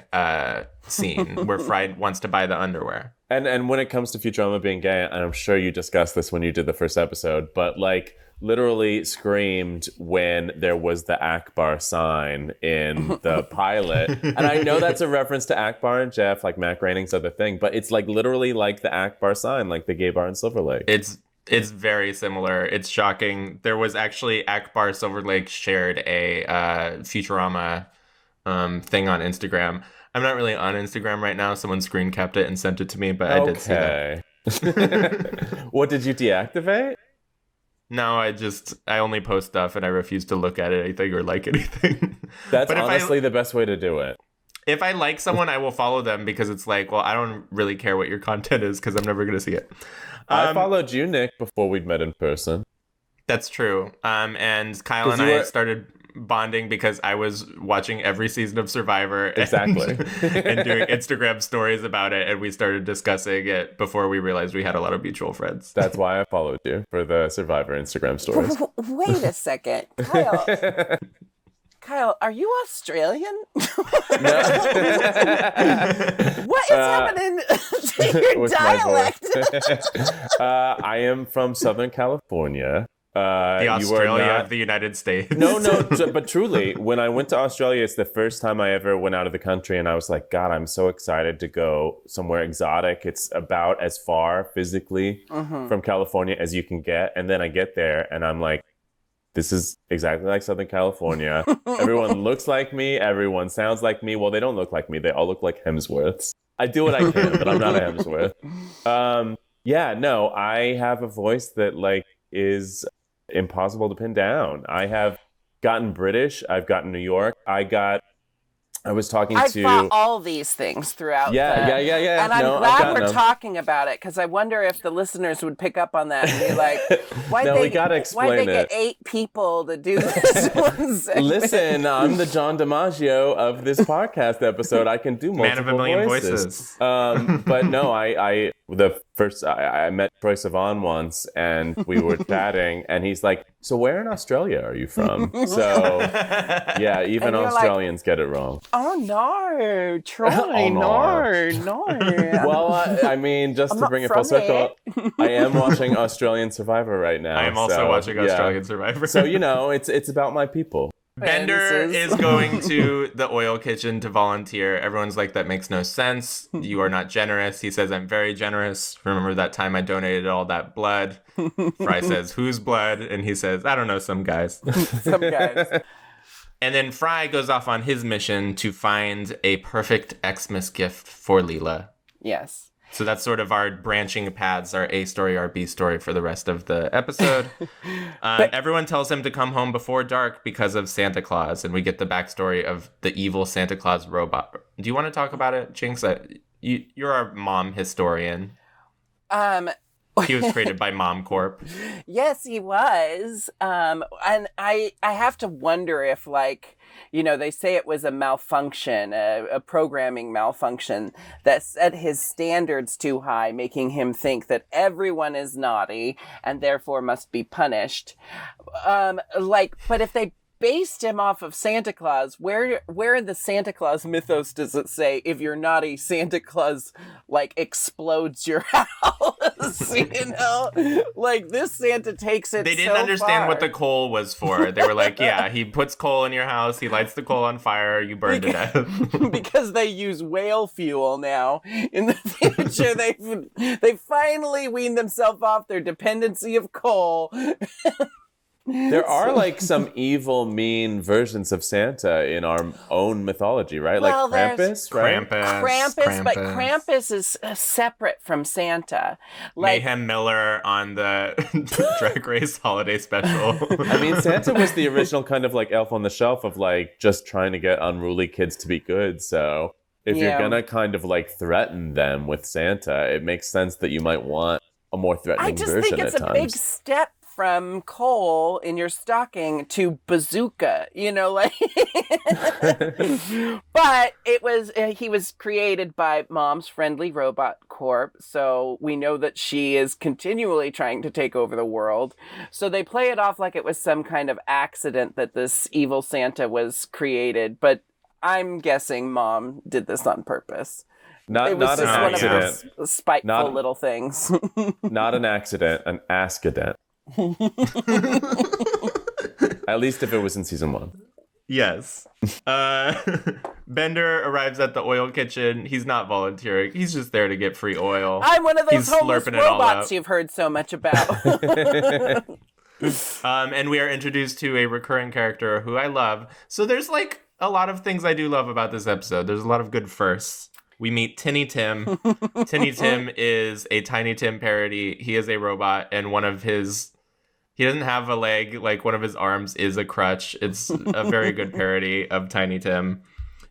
scene where Fry wants to buy the underwear. And when it comes to Futurama being gay, and I'm sure you discussed this when you did the first episode, but like literally screamed when there was the Akbar sign in the pilot. And I know that's a reference to Akbar and Jeff, like Mac Groening's other thing, but it's like literally like the Akbar sign, like the gay bar in Silver Lake. It's very similar. It's shocking. There was actually Akbar Silver Lake shared a Futurama thing on Instagram. I'm not really on Instagram right now. Someone screen capped it and sent it to me, but I did see that. What, did you deactivate? No, I only post stuff and I refuse to look at anything or like anything. That's honestly the best way to do it. If I like someone, I will follow them because it's like, well, I don't really care what your content is because I'm never going to see it. I followed you, Nick, before we'd met in person. That's true. And Kyle and I started bonding because I was watching every season of Survivor and doing Instagram stories about it, and we started discussing it before we realized we had a lot of mutual friends. That's why I followed you, for the Survivor Instagram stories. Wait a second, Kyle, are you Australian? What is happening to your dialect? I am from Southern California. The Australia of the United States. No, but truly, when I went to Australia, it's the first time I ever went out of the country, and I was like, God, I'm so excited to go somewhere exotic. It's about as far physically from California as you can get, and then I get there, and I'm like, this is exactly like Southern California. Everyone looks like me. Everyone sounds like me. Well, they don't look like me. They all look like Hemsworths. I do what I can, but I'm not a Hemsworth. I have a voice that like is impossible to pin down. I have gotten British. I've gotten New York. I was talking I to... fought all these things throughout. Yeah. And I'm glad we're talking about it, because I wonder if the listeners would pick up on that and be like, why'd they get 8 people to do this one segment? Listen, I'm the John DiMaggio of this podcast episode. I can do multiple Man of a million voices. But no, I met Troye Sivan once, and we were chatting, and he's like, so where in Australia are you from? So, yeah, even Australians get it wrong. Oh, no, Troy, no. Well, I mean, just to bring it full circle, I am watching Australian Survivor right now. I am also watching Australian Survivor. So, it's about my people. Bender is going to the oil kitchen to volunteer. Everyone's like, that makes no sense. You are not generous. He says, I'm very generous. Remember that time I donated all that blood? Fry says, whose blood? And he says, I don't know, some guys. Some guys. And then Fry goes off on his mission to find a perfect Xmas gift for Leela. Yes. So that's sort of our branching paths, our A story, our B story for the rest of the episode. Everyone tells him to come home before dark because of Santa Claus, and we get the backstory of the evil Santa Claus robot. Do you want to talk about it, Jinkx? You're our mom historian. He was created by Mom Corp. Yes, he was. And I have to wonder if, like, they say it was a malfunction, a programming malfunction that set his standards too high, making him think that everyone is naughty and therefore must be punished. But if they based him off of Santa Claus, where in the Santa Claus mythos does it say if you're naughty, Santa Claus explodes your house? Like this Santa takes it. They didn't understand what the coal was for. They were like, yeah, he puts coal in your house, he lights the coal on fire, you burn to death. Because they use whale fuel now. In the future, they finally weaned themselves off their dependency of coal. There are like some evil, mean versions of Santa in our own mythology, right? Well, like there's Krampus, right? Krampus, but Krampus is separate from Santa. Like, Mayhem Miller on the Drag Race holiday special. I mean, Santa was the original kind of like elf on the shelf of like just trying to get unruly kids to be good. So if you're gonna kind of like threaten them with Santa, it makes sense that you might want a more threatening version at times. I just think it's a big step from coal in your stocking to bazooka, like. But he was created by Mom's Friendly Robot Corp, so we know that she is continually trying to take over the world. So they play it off like it was some kind of accident that this evil Santa was created, but I'm guessing Mom did this on purpose. It was not just an one accident. of those spiteful little things. Not an accident, an accident. At least if it was in season 1. Yes. Bender arrives at the oil kitchen. He's not volunteering. He's just there to get free oil. I'm one of those homeless slurping it all robots up. you've heard so much about. And we are introduced to a recurring character who I love. So there's like a lot of things I do love about this episode. There's a lot of good firsts. We meet Tinny Tim. Tinny Tim is a Tiny Tim parody. He is a robot, and he doesn't have a leg, like one of his arms is a crutch. It's a very good parody of Tiny Tim.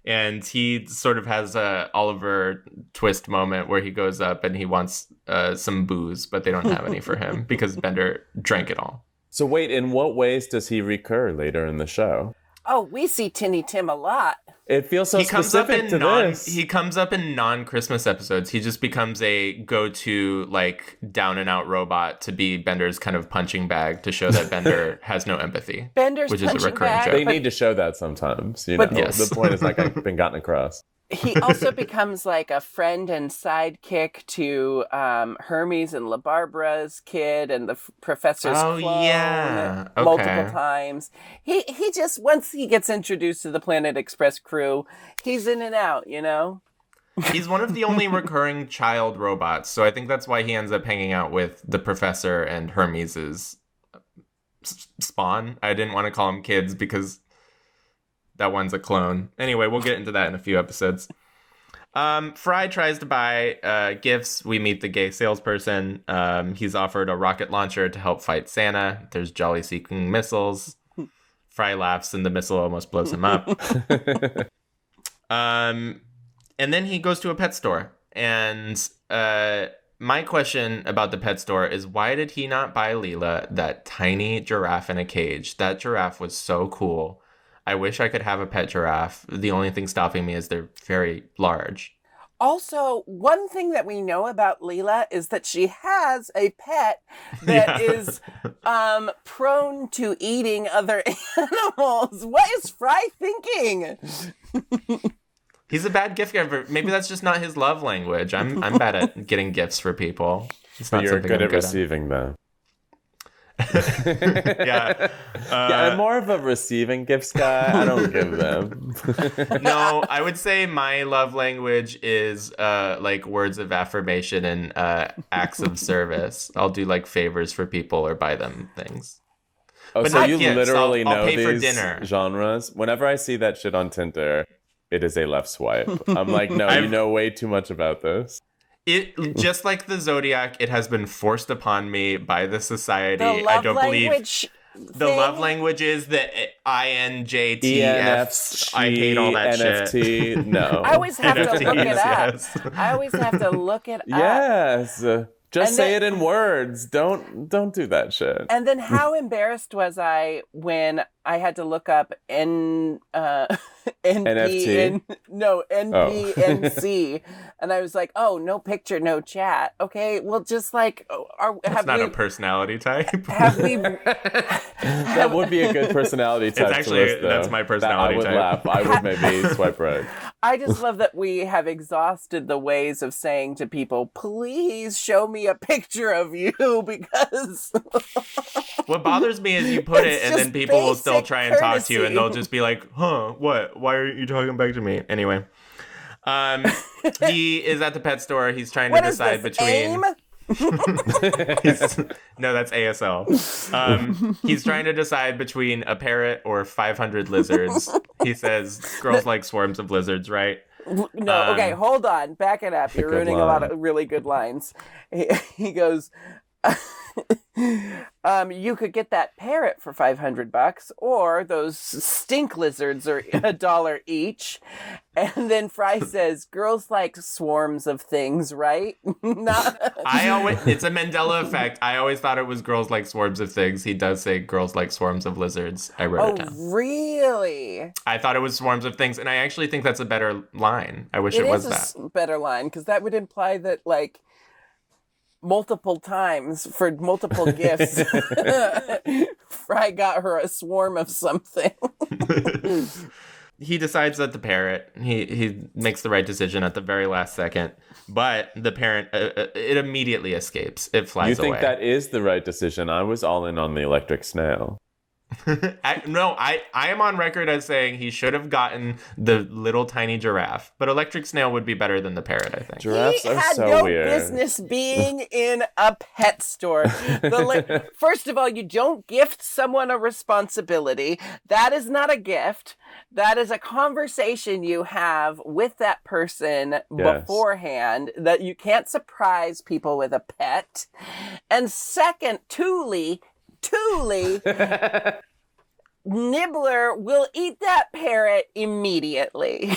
And he sort of has a Oliver Twist moment where he goes up and he wants some booze, but they don't have any for him because Bender drank it all. So wait, in what ways does he recur later in the show? Oh, we see Tinny Tim a lot. It feels so specific to this. He comes up in non-Christmas episodes. He just becomes a go-to, like, down-and-out robot to be Bender's kind of punching bag to show that Bender has no empathy. Which is a recurring joke. They need to show that sometimes, you know. Yes. The point is not been gotten across. He also becomes like a friend and sidekick to Hermes and LaBarbara's kid and the professor's clone multiple times. He just, once he gets introduced to the Planet Express crew, he's in and out, He's one of the only recurring child robots, so I think that's why he ends up hanging out with the professor and Hermes's spawn. I didn't want to call them kids because that one's a clone. Anyway, we'll get into that in a few episodes. Fry tries to buy gifts. We meet the gay salesperson. He's offered a rocket launcher to help fight Santa. There's jolly-seeking missiles. Fry laughs and the missile almost blows him up. And then he goes to a pet store. And my question about the pet store is, why did he not buy Leela that tiny giraffe in a cage? That giraffe was so cool. I wish I could have a pet giraffe. The only thing stopping me is they're very large. Also, one thing that we know about Leela is that she has a pet that is prone to eating other animals. What is Fry thinking? He's a bad gift giver. Maybe that's just not his love language. I'm bad at getting gifts for people. It's not You're something good I'm at receiving them. Yeah. I'm more of a receiving gifts guy. I don't give them. No, I would say my love language is like words of affirmation and acts of service. I'll do like favors for people or buy them things. Oh, But so not you gifts. literally I'll know pay for these dinner. genres? Whenever I see that shit on Tinder, it is a left swipe. I'm like, no, you know way too much about this. It just like the Zodiac, it has been forced upon me by the society. I don't believe the love language is the INJTFs. I hate all that NFT, shit. No. I always have to look it up. Yes. I always have to look it up. Yes. Just And say then- it in words. Don't do that shit. And then how embarrassed was I when I had to look up NPNC, and I was like, oh, no picture, no chat. Okay, well, just like, That's not a personality type. have we? That would be a good personality type. It's actually, to list, though. that's my personality I would type. laugh. I would maybe swipe right. I just love that we have exhausted the ways of saying to people, please show me a picture of you, because What bothers me is you put It's it and then just people will still basic try and talk to you and courtesy. they'll just be like, huh, what? Why aren't you talking back to me? Anyway. He is at the pet store. He's trying to what is decide this, between... AIM? No, that's ASL. He's trying to decide between a parrot or 500 lizards. He says girls like swarms of lizards, right? No, okay, hold on. Back it up. You're ruining a lot of really good lines. He goes, you could get that parrot for $500, or those stink lizards are $1 each. And then Fry says, "Girls like swarms of things, right?" It's a Mandela effect. I always thought it was girls like swarms of things. He does say girls like swarms of lizards. I wrote it down. Really? I thought it was swarms of things, and I actually think that's a better line. I wish it was that. Better line, because that would imply that, like, multiple times for multiple gifts, Fry got her a swarm of something. He decides that the parrot, he makes the right decision at the very last second, but the parrot, it immediately escapes. It flies away. You think that is the right decision? I was all in on the electric snail. I am on record as saying he should have gotten the little tiny giraffe, but electric snail would be better than the parrot, I think. Giraffes are so weird. He had no business being in a pet store. First of all, you don't gift someone a responsibility. That is not a gift. That is a conversation you have with that person beforehand, that you can't surprise people with a pet. And second, Thule, Nibbler will eat that parrot immediately.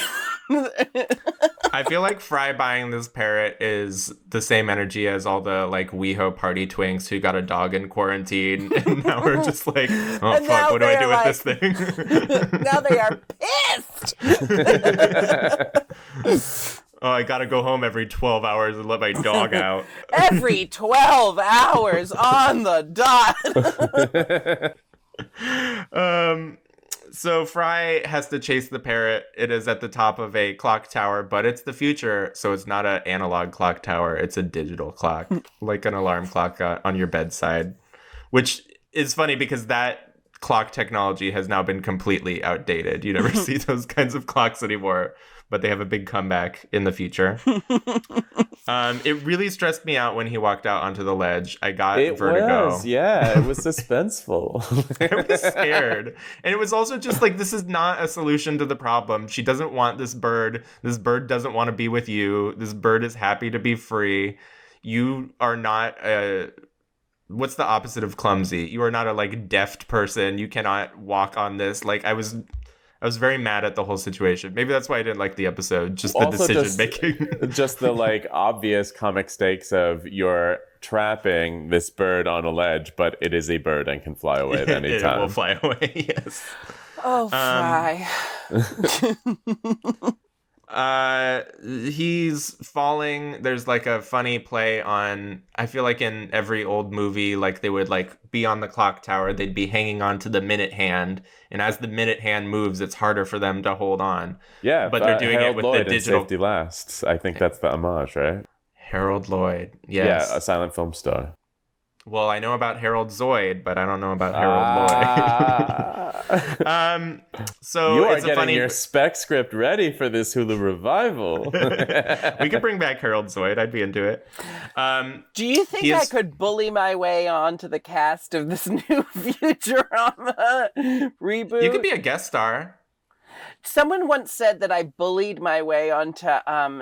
I feel like Fry buying this parrot is the same energy as all the like WeHo party twinks who got a dog in quarantine, and now we're just like, oh fuck, what do I do with this thing? Now they are pissed. Oh, I gotta go home every 12 hours and let my dog out. Every 12 hours on the dot. So Fry has to chase the parrot. It is at the top of a clock tower, but it's the future, so it's not an analog clock tower. It's a digital clock, like an alarm clock on your bedside, which is funny because that clock technology has now been completely outdated. You never see those kinds of clocks anymore, but they have a big comeback in the future. It really stressed me out when he walked out onto the ledge. I got vertigo. It was suspenseful. I was scared. And it was also just like, this is not a solution to the problem. She doesn't want this bird. This bird doesn't want to be with you. This bird is happy to be free. You are not what's the opposite of clumsy? You are not a like deft person. You cannot walk on this. Like I was very mad at the whole situation. Maybe that's why I didn't like the episode. Just the decision making. Just the like obvious comic stakes of you're trapping this bird on a ledge, but it is a bird and can fly away at any time. It will fly away. Yes. Oh, Fry. He's falling. There's like a funny play on, I feel like in every old movie, like they would like be on the clock tower, they'd be hanging on to the minute hand, and as the minute hand moves, it's harder for them to hold on. Yeah, but they're doing Harold it with Lloyd the digital. Safety Lasts. I think that's the homage, right? Harold Lloyd. Yes. Yeah, a silent film star. Well, I know about Harold Zoid, but I don't know about Harold Lloyd. So you are it's getting your spec script ready for this Hulu revival. We could bring back Harold Zoid. I'd be into it. Do you think I could bully my way onto the cast of this new Futurama reboot? You could be a guest star. Someone once said that I bullied my way onto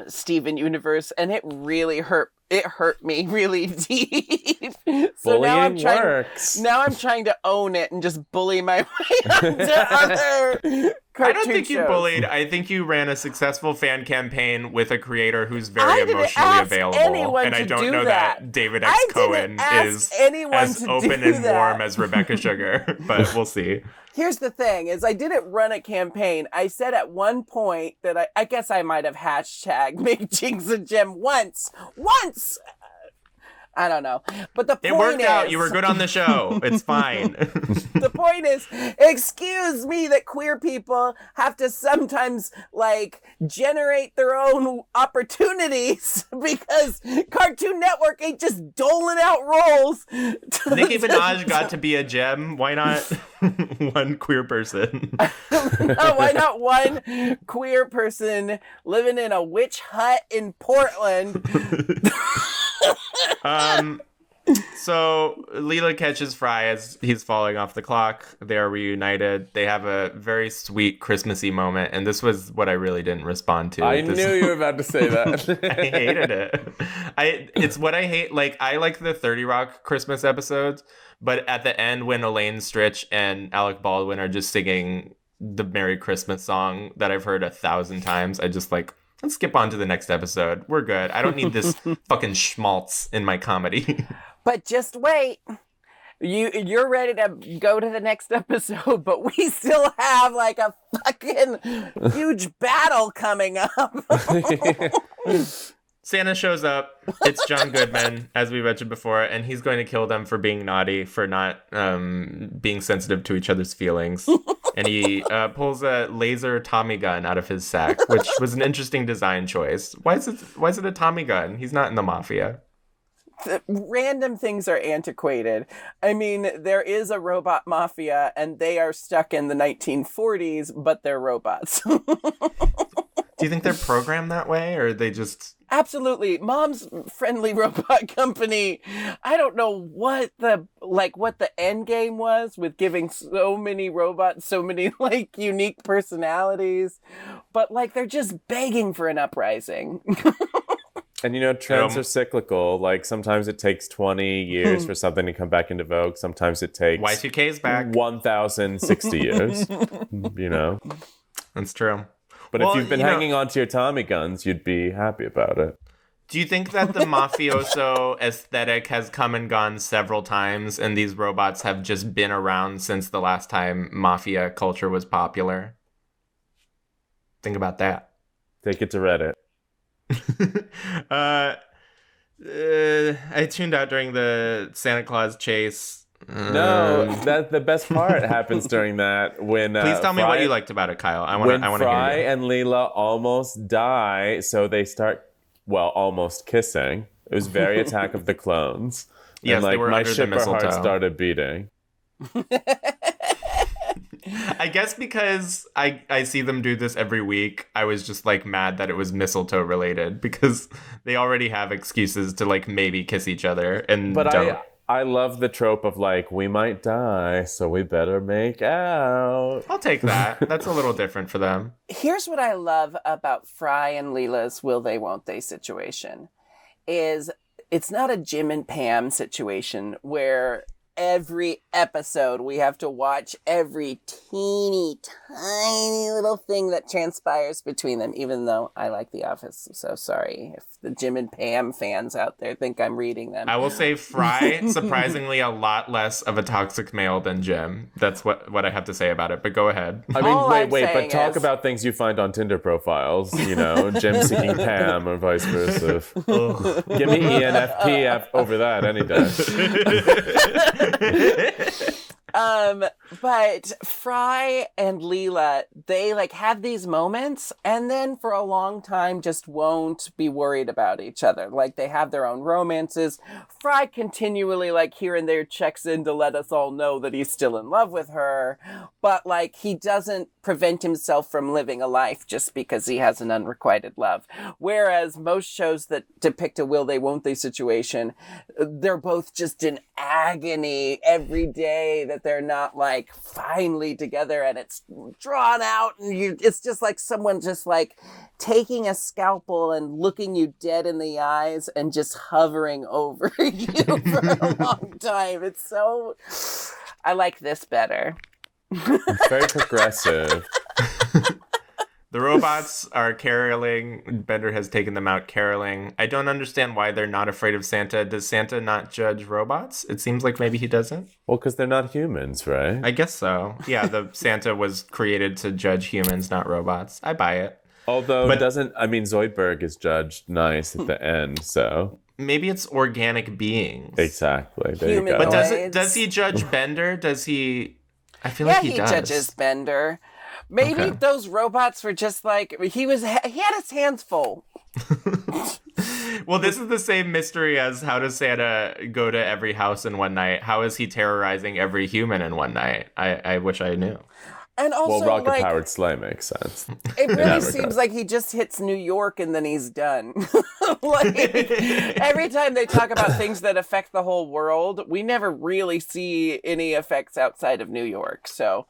Steven Universe, and it really hurt. It hurt me really deep. So Bullying works. Now I'm trying to own it and just bully my way onto other cartoon I don't think you shows. bullied. I think you ran a successful fan campaign with a creator who's very emotionally available. And I don't know that David X. Cohen is as open and warm as Rebecca Sugar, but we'll see. Here's the thing, is I didn't run a campaign. I said at one point that I guess I might have hashtag make Jinkx and Jem once. I don't know. But the point it worked out. You were good on the show. It's fine. The point is, excuse me that queer people have to sometimes, like, generate their own opportunities because Cartoon Network ain't just doling out roles. Nicki Minaj got to be a gem. Why not one queer person? No, why not one queer person living in a witch hut in Portland? So Leela catches Fry as he's falling off the clock. They are reunited. They have a very sweet Christmassy moment, and this was what I really didn't respond to. I knew you were about to say that. I hated it. It's what I hate. Like, I like the 30 Rock Christmas episodes, but at the end when Elaine Stritch and Alec Baldwin are just singing the Merry Christmas song that I've heard 1,000 times, I just like, let's skip on to the next episode. We're good. I don't need this fucking schmaltz in my comedy. But just wait. You're ready to go to the next episode, but we still have like a fucking huge battle coming up. Santa shows up. It's John Goodman, as we mentioned before, and he's going to kill them for being naughty, for not being sensitive to each other's feelings. And he pulls a laser Tommy gun out of his sack, which was an interesting design choice. Why is it a Tommy gun? He's not in the mafia. Random things are antiquated. I mean, there is a robot mafia, and they are stuck in the 1940s, but they're robots. Do you think they're programmed that way, or they just... Absolutely. Mom's Friendly Robot Company. I don't know what the end game was with giving so many robots so many like unique personalities, but like they're just begging for an uprising. And, you know, trends are cyclical. Like, sometimes it takes 20 years for something to come back into vogue. Sometimes it takes... Y2K's back. 1,060 years, you know? That's true. But if you've been hanging on to your Tommy guns, you'd be happy about it. Do you think that the mafioso aesthetic has come and gone several times, and these robots have just been around since the last time mafia culture was popular? Think about that. Take it to Reddit. I tuned out during the Santa Claus chase. No, that the best part happens during that when. Please tell me what you liked about it, Kyle. I want to hear Fry you. and Leela almost die, so they start almost kissing. It was very Attack of the Clones. Yes, and, like, they were my under the shipper heart mistletoe. started beating. I guess because I see them do this every week, I was just like mad that it was mistletoe related, because they already have excuses to like maybe kiss each other and don't. I love the trope of like, we might die, so we better make out. I'll take that. That's a little different for them. Here's what I love about Fry and Leela's will they won't they situation is it's not a Jim and Pam situation where every episode we have to watch every teeny tiny little thing that transpires between them, even though I like The Office. So sorry if the Jim and Pam fans out there think I'm reading them. I will say Fry, surprisingly a lot less of a toxic male than Jim. That's what I have to say about it, but go ahead. I mean, All I'm wait, but saying talk is- about things you find on Tinder profiles, you know, Jim seeking Pam or vice versa. Give me ENFP over that any day. But Fry and Leela, they like have these moments and then for a long time just won't be worried about each other. Like they have their own romances. Fry continually like here and there checks in to let us all know that he's still in love with her. But like he doesn't prevent himself from living a life just because he has an unrequited love. Whereas most shows that depict a will they won't they situation, they're both just in agony every day that they're not like finally together, and it's drawn out and it's just like someone just like taking a scalpel and looking you dead in the eyes and just hovering over you for a long time. It's so, I like this better. It's very progressive. The robots are caroling. Bender has taken them out caroling. I don't understand why they're not afraid of Santa. Does Santa not judge robots? It seems like maybe he doesn't. Well, because they're not humans, right? I guess so. Yeah, the Santa was created to judge humans, not robots. I buy it. Although Zoidberg is judged nice at the end, so... Maybe it's organic beings. Exactly. There Human you go. But does he judge Bender? Does he... I feel like he does. Yeah, he judges Bender. Maybe those robots were just like, he had his hands full. Well, this is the same mystery as how does Santa go to every house in one night? How is he terrorizing every human in one night? I wish I knew. And also, Well, rocket powered sleigh makes sense. It really seems like he just hits New York and then he's done. Like, every time they talk about things that affect the whole world, we never really see any effects outside of New York. So,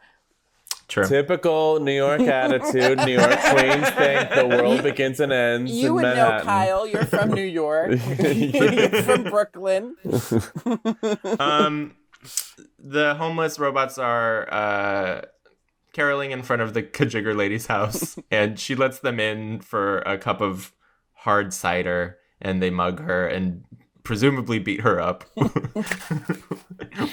True. Typical New York attitude. New York Queens think the world begins and ends. You in would Manhattan. know, Kyle. You're from New York. You're from Brooklyn. The homeless robots are caroling in front of the Kajigger lady's house, and she lets them in for a cup of hard cider, and they mug her and presumably beat her up,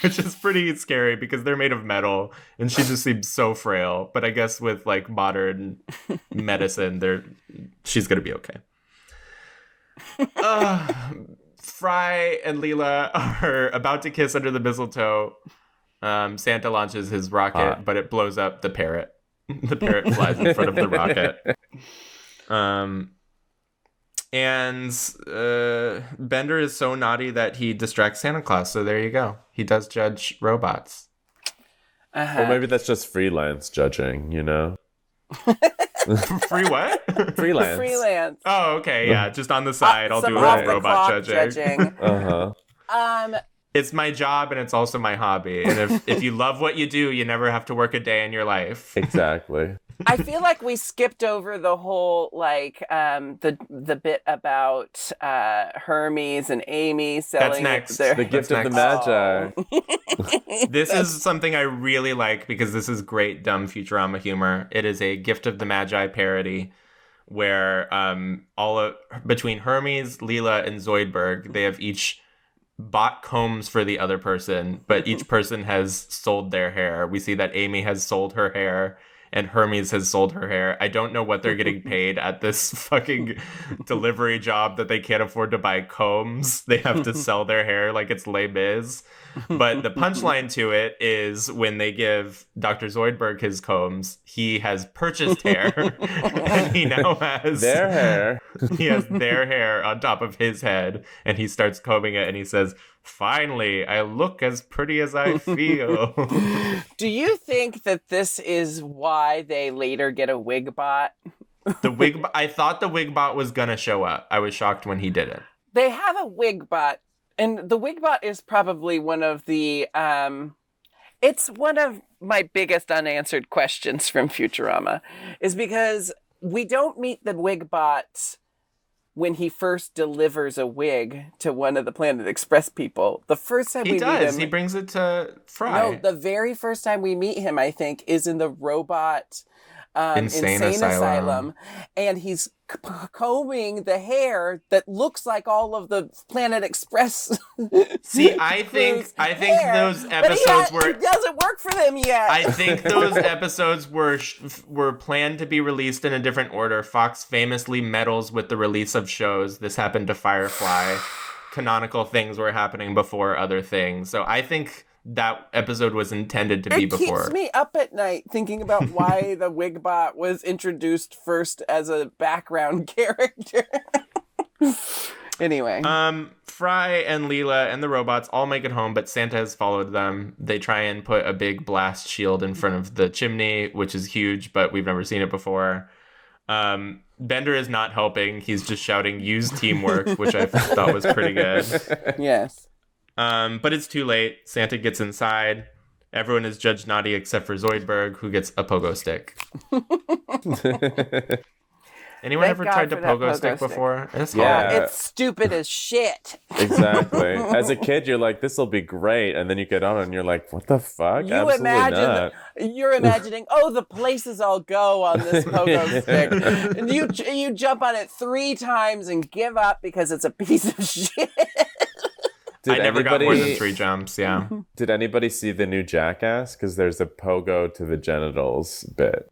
which is pretty scary because they're made of metal, and she just seems so frail. But I guess with like modern medicine, she's gonna be okay. Fry and Leela are about to kiss under the mistletoe. Santa launches his rocket, but it blows up the parrot. The parrot flies in front of the rocket. And Bender is so naughty that he distracts Santa Claus. So there you go. He does judge robots. Or maybe that's just freelance judging, you know? Free what? Freelance. Freelance. Oh, okay. Yeah, just on the side. I'll do a off little the robot clock judging. It's my job and it's also my hobby. And if you love what you do, you never have to work a day in your life. Exactly. I feel like we skipped over the whole, like, the bit about Hermes and Amy selling That's next. The gift of the Magi. This is something I really like because this is great dumb Futurama humor. It is a Gift of the Magi parody where between Hermes, Leela, and Zoidberg, they have each bought combs for the other person, but each person has sold their hair. We see that Amy has sold her hair and Hermes has sold her hair. I don't know what they're getting paid at this fucking delivery job that they can't afford to buy combs. They have to sell their hair like it's Les Mis. But the punchline to it is when they give Dr. Zoidberg his combs, he has purchased hair and he now has their hair. He has their hair on top of his head and he starts combing it and he says, "Finally, I look as pretty as I feel." Do you think that this is why they later get a wig bot? I thought the wig bot was gonna show up. I was shocked when he didn't. They have a wig bot, and the wig bot is probably one of the it's one of my biggest unanswered questions from Futurama, is because we don't meet the wig bot when he first delivers a wig to one of the Planet Express people. The first time we meet him... He brings it to Fry. No, the very first time we meet him, I think, is in the robot insane asylum. And he's combing the hair that looks like all of the Planet Express. See, I think those episodes were... It doesn't work for them yet. I think those episodes were planned to be released in a different order. Fox famously meddles with the release of shows. This happened to Firefly. Canonical things were happening before other things. So I think that episode was intended to be before. It keeps me up at night thinking about why the Wigbot was introduced first as a background character. Anyway. Fry and Leela and the robots all make it home, but Santa has followed them. They try and put a big blast shield in front of the chimney, which is huge, but we've never seen it before. Bender is not helping. He's just shouting, "Use teamwork," which I thought was pretty good. Yes. But it's too late. Santa gets inside. Everyone is judged naughty except for Zoidberg, who gets a pogo stick. Anyone ever tried to pogo stick before? It's hard. It's stupid as shit. Exactly. As a kid, you're like, this will be great. And then you get on and you're like, what the fuck? Absolutely not. You're imagining, the places I'll go on this pogo stick. And you jump on it 3 times and give up because it's a piece of shit. I never got more than 3 jumps, yeah. Did anybody see the new Jackass? Because there's a pogo to the genitals bit.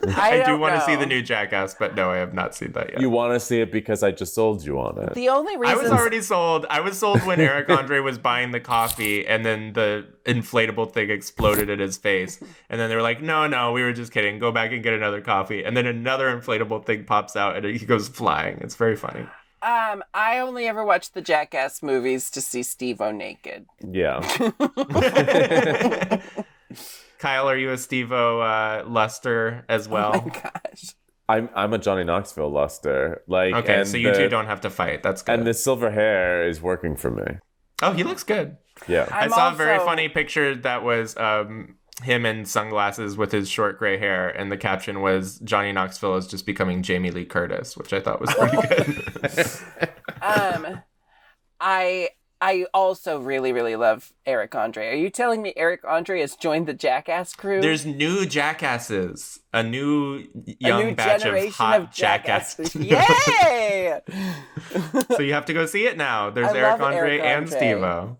I do want to see the new Jackass, but no, I have not seen that yet. You want to see it because I just sold you on it. The only reason... I was already sold. I was sold when Eric Andre was buying the coffee, and then the inflatable thing exploded in his face. And then they were like, no, we were just kidding. Go back and get another coffee. And then another inflatable thing pops out, and he goes flying. It's very funny. I only ever watched the Jackass movies to see Steve-O naked. Yeah. Kyle, are you a Steve-O Luster as well? Oh my gosh. I'm a Johnny Knoxville luster. Like, Okay, and so you two don't have to fight. That's good. And the silver hair is working for me. Oh, he looks good. Yeah. I saw a very funny picture that was him in sunglasses with his short gray hair, and the caption was Johnny Knoxville is just becoming Jamie Lee Curtis, which I thought was pretty good. I also really, really love Eric Andre. Are you telling me Eric Andre has joined the Jackass crew? There's new Jackasses. A new young batch of hot Jackasses. Yay! So you have to go see it now. There's I Eric love Andre Eric and Andre. Steve-O.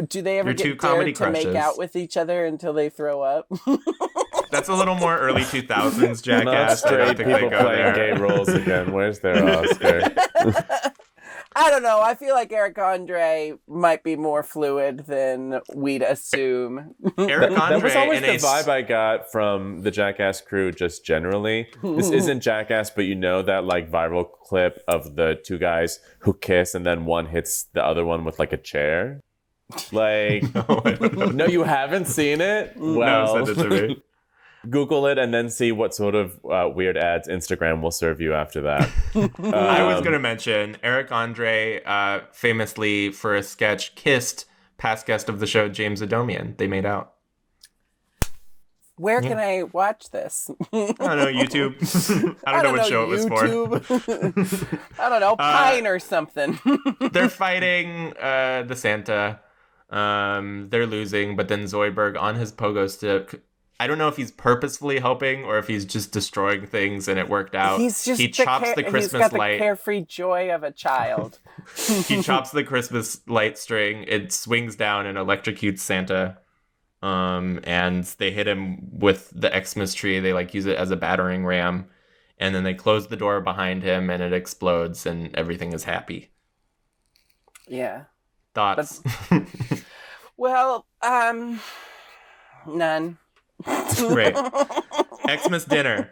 Do they ever Your two get comedy dared to make crushes. out with each other until they throw up? That's a little more early 2000s Not Jackass. I don't straight think they people go playing there. gay roles again. Where's their Oscar? I don't know. I feel like Eric Andre might be more fluid than we'd assume. Eric Andre That was always in the a vibe I got from the Jackass crew just generally. This isn't Jackass, but you know that like viral clip of the two guys who kiss and then one hits the other one with like a chair? Like, no, you haven't seen it? Well, No, send it to me. Google it and then see what sort of weird ads Instagram will serve you after that. I was going to mention Eric Andre famously for a sketch kissed past guest of the show, James Adomian. They made out. Where can I watch this? I don't know, YouTube. I don't know what show it was for. YouTube. I don't know, Pine or something. They're fighting the Santa. They're losing, but then Zoidberg on his pogo stick. I don't know if he's purposefully helping or if he's just destroying things and it worked out. He's just he chops the Christmas he's got the light. carefree joy of a child. He chops the Christmas light string. It swings down and electrocutes Santa. And they hit him with the Xmas tree. They like use it as a battering ram. And then they close the door behind him and it explodes and everything is happy. Yeah. Thoughts? Well, none. Great. Xmas dinner.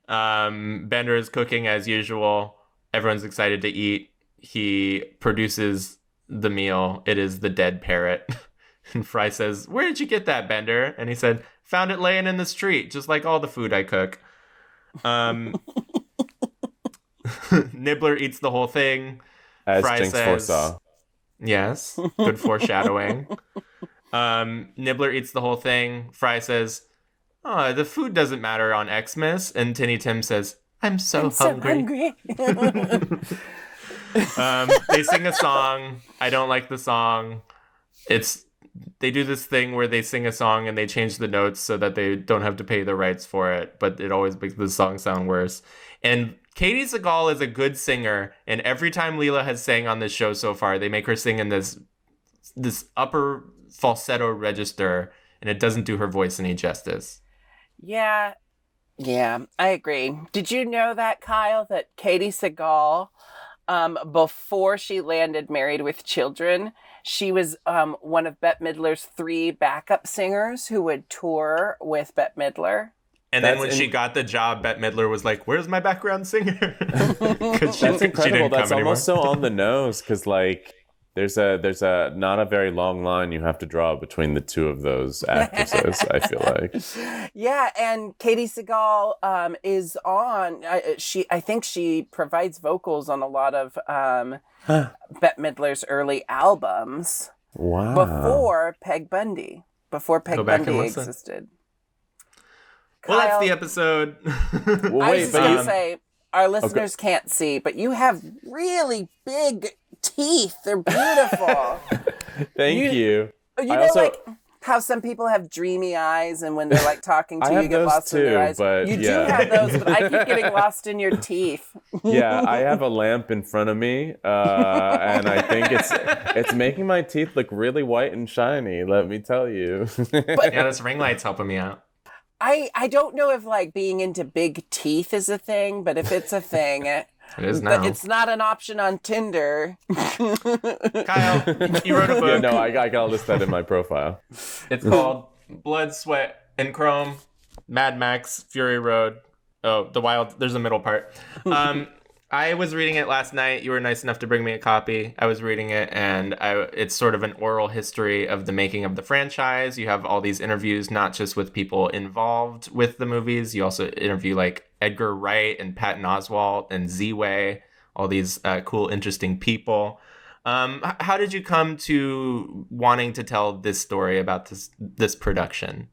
Bender is cooking as usual. Everyone's excited to eat. He produces the meal. It is the dead parrot. And Fry says, "Where did you get that, Bender?" And he said, "Found it laying in the street, just like all the food I cook." Nibbler eats the whole thing. As Fry Jinkx says, foresaw. Yes, good foreshadowing. Nibbler eats the whole thing. Fry says, "Oh, the food doesn't matter on Xmas." And Tinny Tim says, I'm so hungry. They sing a song. I don't like the song. They do this thing where they sing a song and they change the notes so that they don't have to pay the rights for it, but it always makes the song sound worse. And Katie Seagal is a good singer, and every time Leela has sang on this show so far, they make her sing in this upper falsetto register, and it doesn't do her voice any justice. Yeah, I agree. Did you know that, Kyle, that Katie Seagal, before she landed Married with Children, she was one of Bette Midler's 3 backup singers who would tour with Bette Midler. And then when she got the job, Bette Midler was like, "Where's my background singer?" Because That's incredible. That's almost so on the nose because, like, there's a not a very long line you have to draw between the two of those actresses. I feel like. Yeah, and Katie Seagal is on. I think she provides vocals on a lot of Bette Midler's early albums. Wow. Before Peg Bundy. Before Peg Go back and Bundy listen. existed. Well, that's Kyle, the episode. Well, I wait, was but going you to say, our listeners can't see, but you have really big teeth. They're beautiful. Thank you. You I know, also- like how some people have dreamy eyes, and when they're like talking to I you, have you get those lost in their too, eyes. but You do yeah. have those, but I keep getting lost in your teeth. Yeah, I have a lamp in front of me, and I think it's making my teeth look really white and shiny. Let me tell you. Yeah, this ring light's helping me out. I don't know if like being into big teeth is a thing, but if it's a thing, It is now. it's not an option on Tinder. Kyle, you wrote a book. Yeah, no, I gotta list that in my profile. It's called Blood, Sweat, and Chrome, Mad Max, Fury Road. Oh, the Wild. There's a middle part. I was reading it last night. You were nice enough to bring me a copy. I was reading it, and it's sort of an oral history of the making of the franchise. You have all these interviews, not just with people involved with the movies. You also interview like Edgar Wright and Patton Oswalt and Z-Way, all these cool, interesting people. How did you come to wanting to tell this story about this production?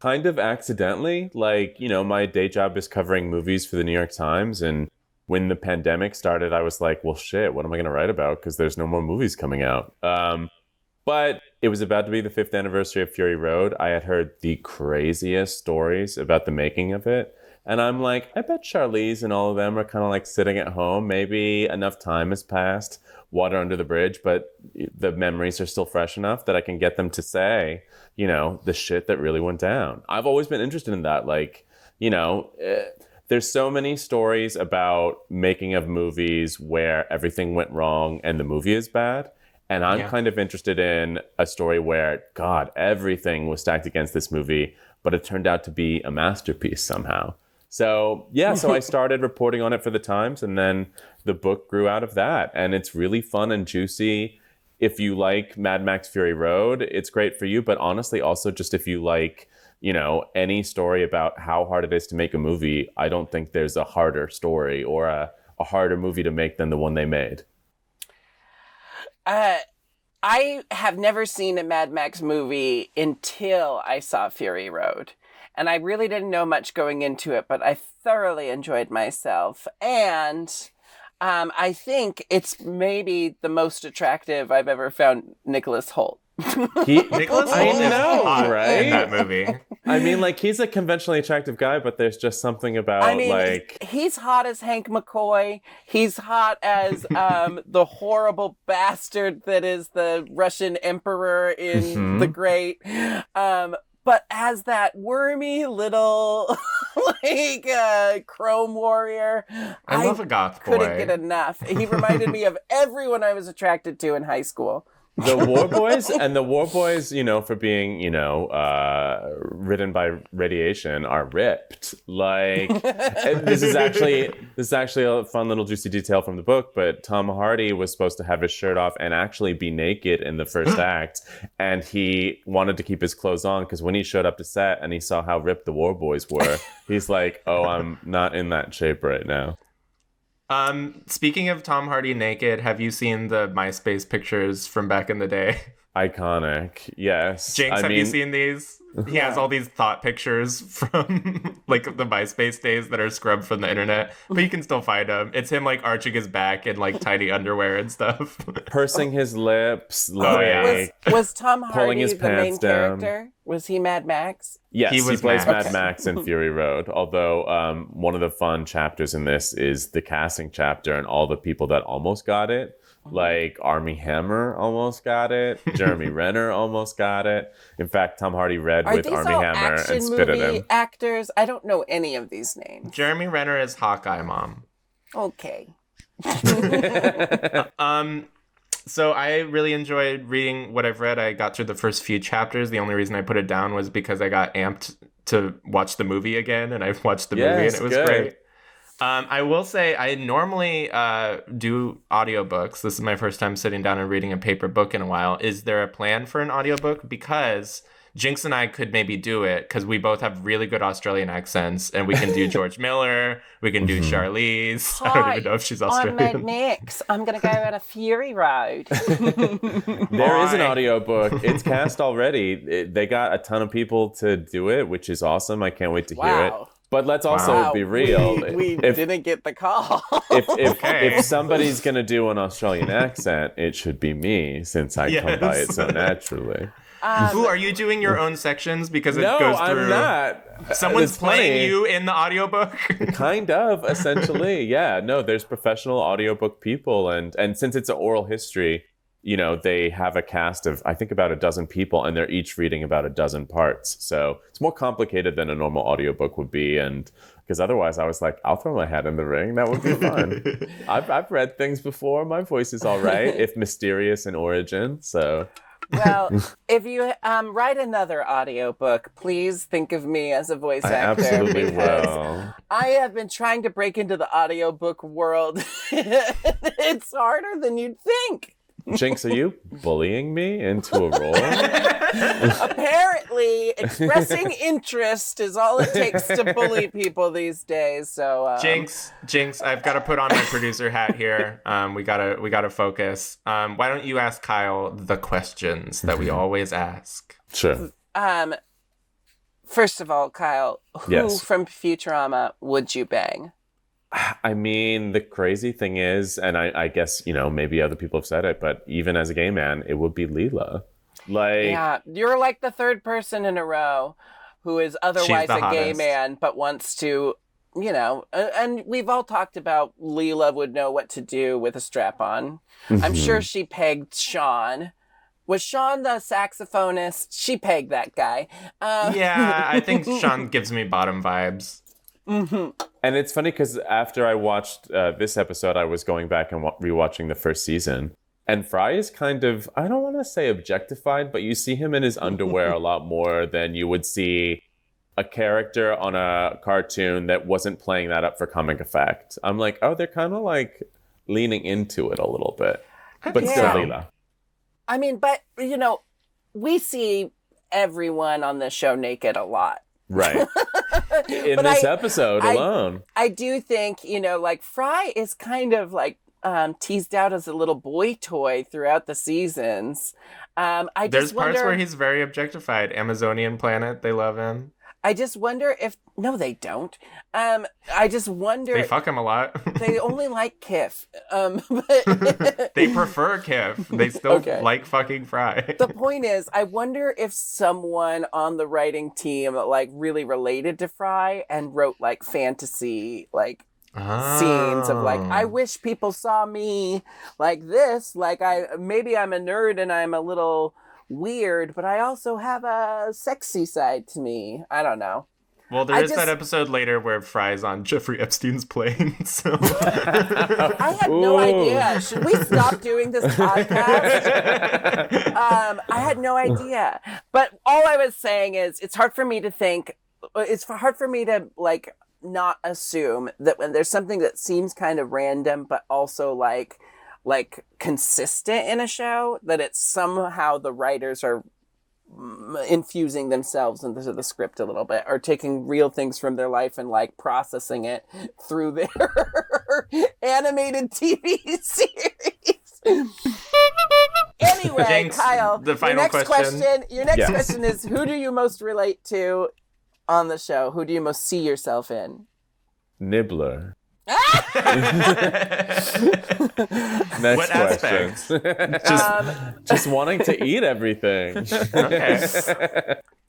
Kind of accidentally. Like, my day job is covering movies for the New York Times, and when the pandemic started, I was like, well, shit, what am I going to write about? Because there's no more movies coming out. But it was about to be the 5th anniversary of Fury Road. I had heard the craziest stories about the making of it. And I'm like, I bet Charlize and all of them are kind of like sitting at home. Maybe enough time has passed, water under the bridge, but the memories are still fresh enough that I can get them to say, the shit that really went down. I've always been interested in that. Like, there's so many stories about making of movies where everything went wrong and the movie is bad. And I'm kind of interested in a story where, God, everything was stacked against this movie, but it turned out to be a masterpiece somehow. So I started reporting on it for the Times, and then the book grew out of that. And it's really fun and juicy. If you like Mad Max Fury Road, it's great for you. But honestly, also just if you like, any story about how hard it is to make a movie, I don't think there's a harder story or a harder movie to make than the one they made. I have never seen a Mad Max movie until I saw Fury Road. And I really didn't know much going into it, but I thoroughly enjoyed myself. And I think it's maybe the most attractive I've ever found Nicholas Hoult. Nicholas Hoult is hot right? in that movie. I mean, like, he's a conventionally attractive guy, but there's just something about, he's hot as Hank McCoy. He's hot as the horrible bastard that is the Russian emperor in The Great. But as that wormy little, chrome warrior, I love a goth boy. Couldn't get enough. He reminded me of everyone I was attracted to in high school. The War Boys, for being, ridden by radiation, are ripped. Like, this is actually a fun little juicy detail from the book, but Tom Hardy was supposed to have his shirt off and actually be naked in the first act, and he wanted to keep his clothes on because when he showed up to set and he saw how ripped the War Boys were, he's like, oh, I'm not in that shape right now. Speaking of Tom Hardy naked, have you seen the MySpace pictures from back in the day? Iconic, yes. Jinkx, have you seen these? He has all these thought pictures from like the MySpace days that are scrubbed from the internet, but you can still find them. It's him like arching his back in like tiny underwear and stuff. Pursing his lips, was Tom Hardy pulling his the main pants down. character? Was he Mad Max? Yes, he plays Max. Mad Max in Fury Road. Although one of the fun chapters in this is the casting chapter and all the people that almost got it. Like Armie Hammer almost got it. Jeremy Renner almost got it. In fact, Tom Hardy read with Armie Hammer and spit at him. Actors? I don't know any of these names. Jeremy Renner is Hawkeye Mom. Okay. So I really enjoyed reading what I've read. I got through the first few chapters. The only reason I put it down was because I got amped to watch the movie again, and I've watched the movie, and it was great. I will say I normally do audiobooks. This is my first time sitting down and reading a paper book in a while. Is there a plan for an audiobook? Because Jinkx and I could maybe do it because we both have really good Australian accents, and we can do George Miller, we can do Charlize. Hi, I don't even know if she's Australian. I'm Mad Max. I'm going to go on a Fury Road. There is an audiobook. It's cast already. They got a ton of people to do it, which is awesome. I can't wait to hear it. But let's also be real. We didn't get the call. If somebody's going to do an Australian accent, it should be me, since I come by it so naturally. Ooh, are you doing your own sections? Because it no, goes through... I'm not. Someone's playing you in the audiobook? Kind of, essentially. Yeah, no, there's professional audiobook people. And since it's an oral history, they have a cast of, I think, about a dozen people, and they're each reading about a dozen parts. So it's more complicated than a normal audiobook would be. And because otherwise I was like, I'll throw my hat in the ring. That would be fun. I've read things before. My voice is all right, if mysterious in origin. So... Well, if you write another audiobook, please think of me as a voice I actor. absolutely because will. I have been trying to break into the audiobook world. It's harder than you'd think. Jinkx, are you bullying me into a role? Apparently, expressing interest is all it takes to bully people these days. So, Jinkx, I've got to put on my producer hat here. We gotta focus. Why don't you ask Kyle the questions that we always ask? Sure. First of all, Kyle, who Yes. from Futurama would you bang? I mean, the crazy thing is, and I guess, maybe other people have said it, but even as a gay man, it would be Leela. Yeah, you're like the third person in a row who is otherwise the a gay hottest. man, but wants to, and we've all talked about Leela would know what to do with a strap on. I'm sure she pegged Sean. Was Sean the saxophonist? She pegged that guy. Yeah, I think Sean gives me bottom vibes. Mm-hmm. And it's funny because after I watched this episode, I was going back and rewatching the first season. And Fry is kind of, I don't want to say objectified, but you see him in his underwear a lot more than you would see a character on a cartoon that wasn't playing that up for comic effect. I'm like, oh, they're kind of like leaning into it a little bit. But think still so. Leela. I mean, but, we see everyone on this show naked a lot. Right. In But this episode alone. I do think, like Fry is kind of like teased out as a little boy toy throughout the seasons. There's parts where he's very objectified. Amazonian planet, they love him. I just wonder if, no, they don't. I just wonder. They fuck him a lot. They only like Kif. But They prefer Kif. They still Okay. like fucking Fry. the point is, I wonder if someone on the writing team like really related to Fry and wrote like fantasy scenes of like, I wish people saw me like this. Like maybe I'm a nerd and I'm a little weird, but I also have a sexy side to me. I don't know. Well, there is that episode later where Fry's on Jeffrey Epstein's plane, so... I had no idea. Should we stop doing this podcast? I had no idea. But all I was saying is it's hard for me to like not assume that when there's something that seems kind of random but also like consistent in a show, that it's somehow the writers are infusing themselves into the script a little bit, or taking real things from their life and like processing it through their animated TV series. Anyway, Jinkx, Kyle, the final question. Your next Yes. question is, who do you most relate to on the show? Who do you most see yourself in? Nibbler. What Next question. aspects? Just wanting to eat everything. Okay.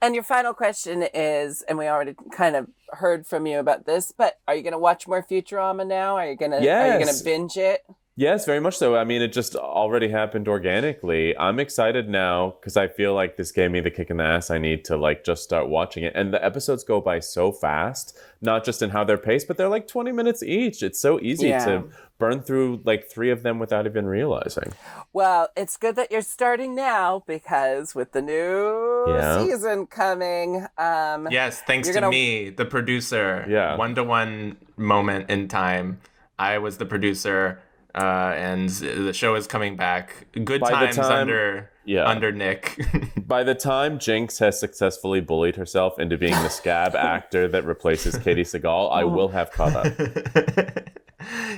And your final question is, and we already kind of heard from you about this, but are you going to watch more Futurama now? Are you going to binge it? Yes, very much so. I mean, it just already happened organically. I'm excited now because I feel like this gave me the kick in the ass I need to like just start watching it. And the episodes go by so fast, not just in how they're paced, but they're like 20 minutes each. It's so easy to burn through like 3 of them without even realizing. Well, it's good that you're starting now, because with the new season coming, Yes, thanks to me, the producer. Yeah. 1-to-1 moment in time. I was the producer. And the show is coming back. Good times under Nick. By the time Jinkx has successfully bullied herself into being the scab actor that replaces Katie Sagal, I will have caught up.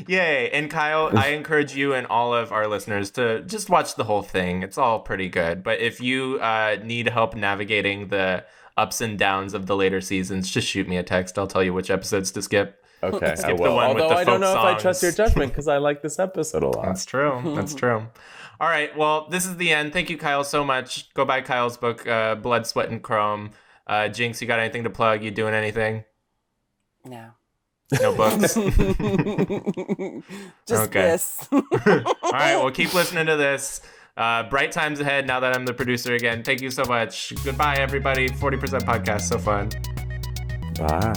Yay. And Kyle, I encourage you and all of our listeners to just watch the whole thing. It's all pretty good. But if you need help navigating the ups and downs of the later seasons, just shoot me a text. I'll tell you which episodes to skip. Okay, I the will. one with Although the I don't folk know if I songs. trust your judgment because I like this episode a lot. That's true. That's true. All right. Well, this is the end. Thank you, Kyle, so much. Go buy Kyle's book, Blood, Sweat, and Chrome. Jinkx, you got anything to plug? You doing anything? No. No books? Just this. All right. Well, keep listening to this. Bright times ahead now that I'm the producer again. Thank you so much. Goodbye, everybody. 40% podcast. So fun. Bye.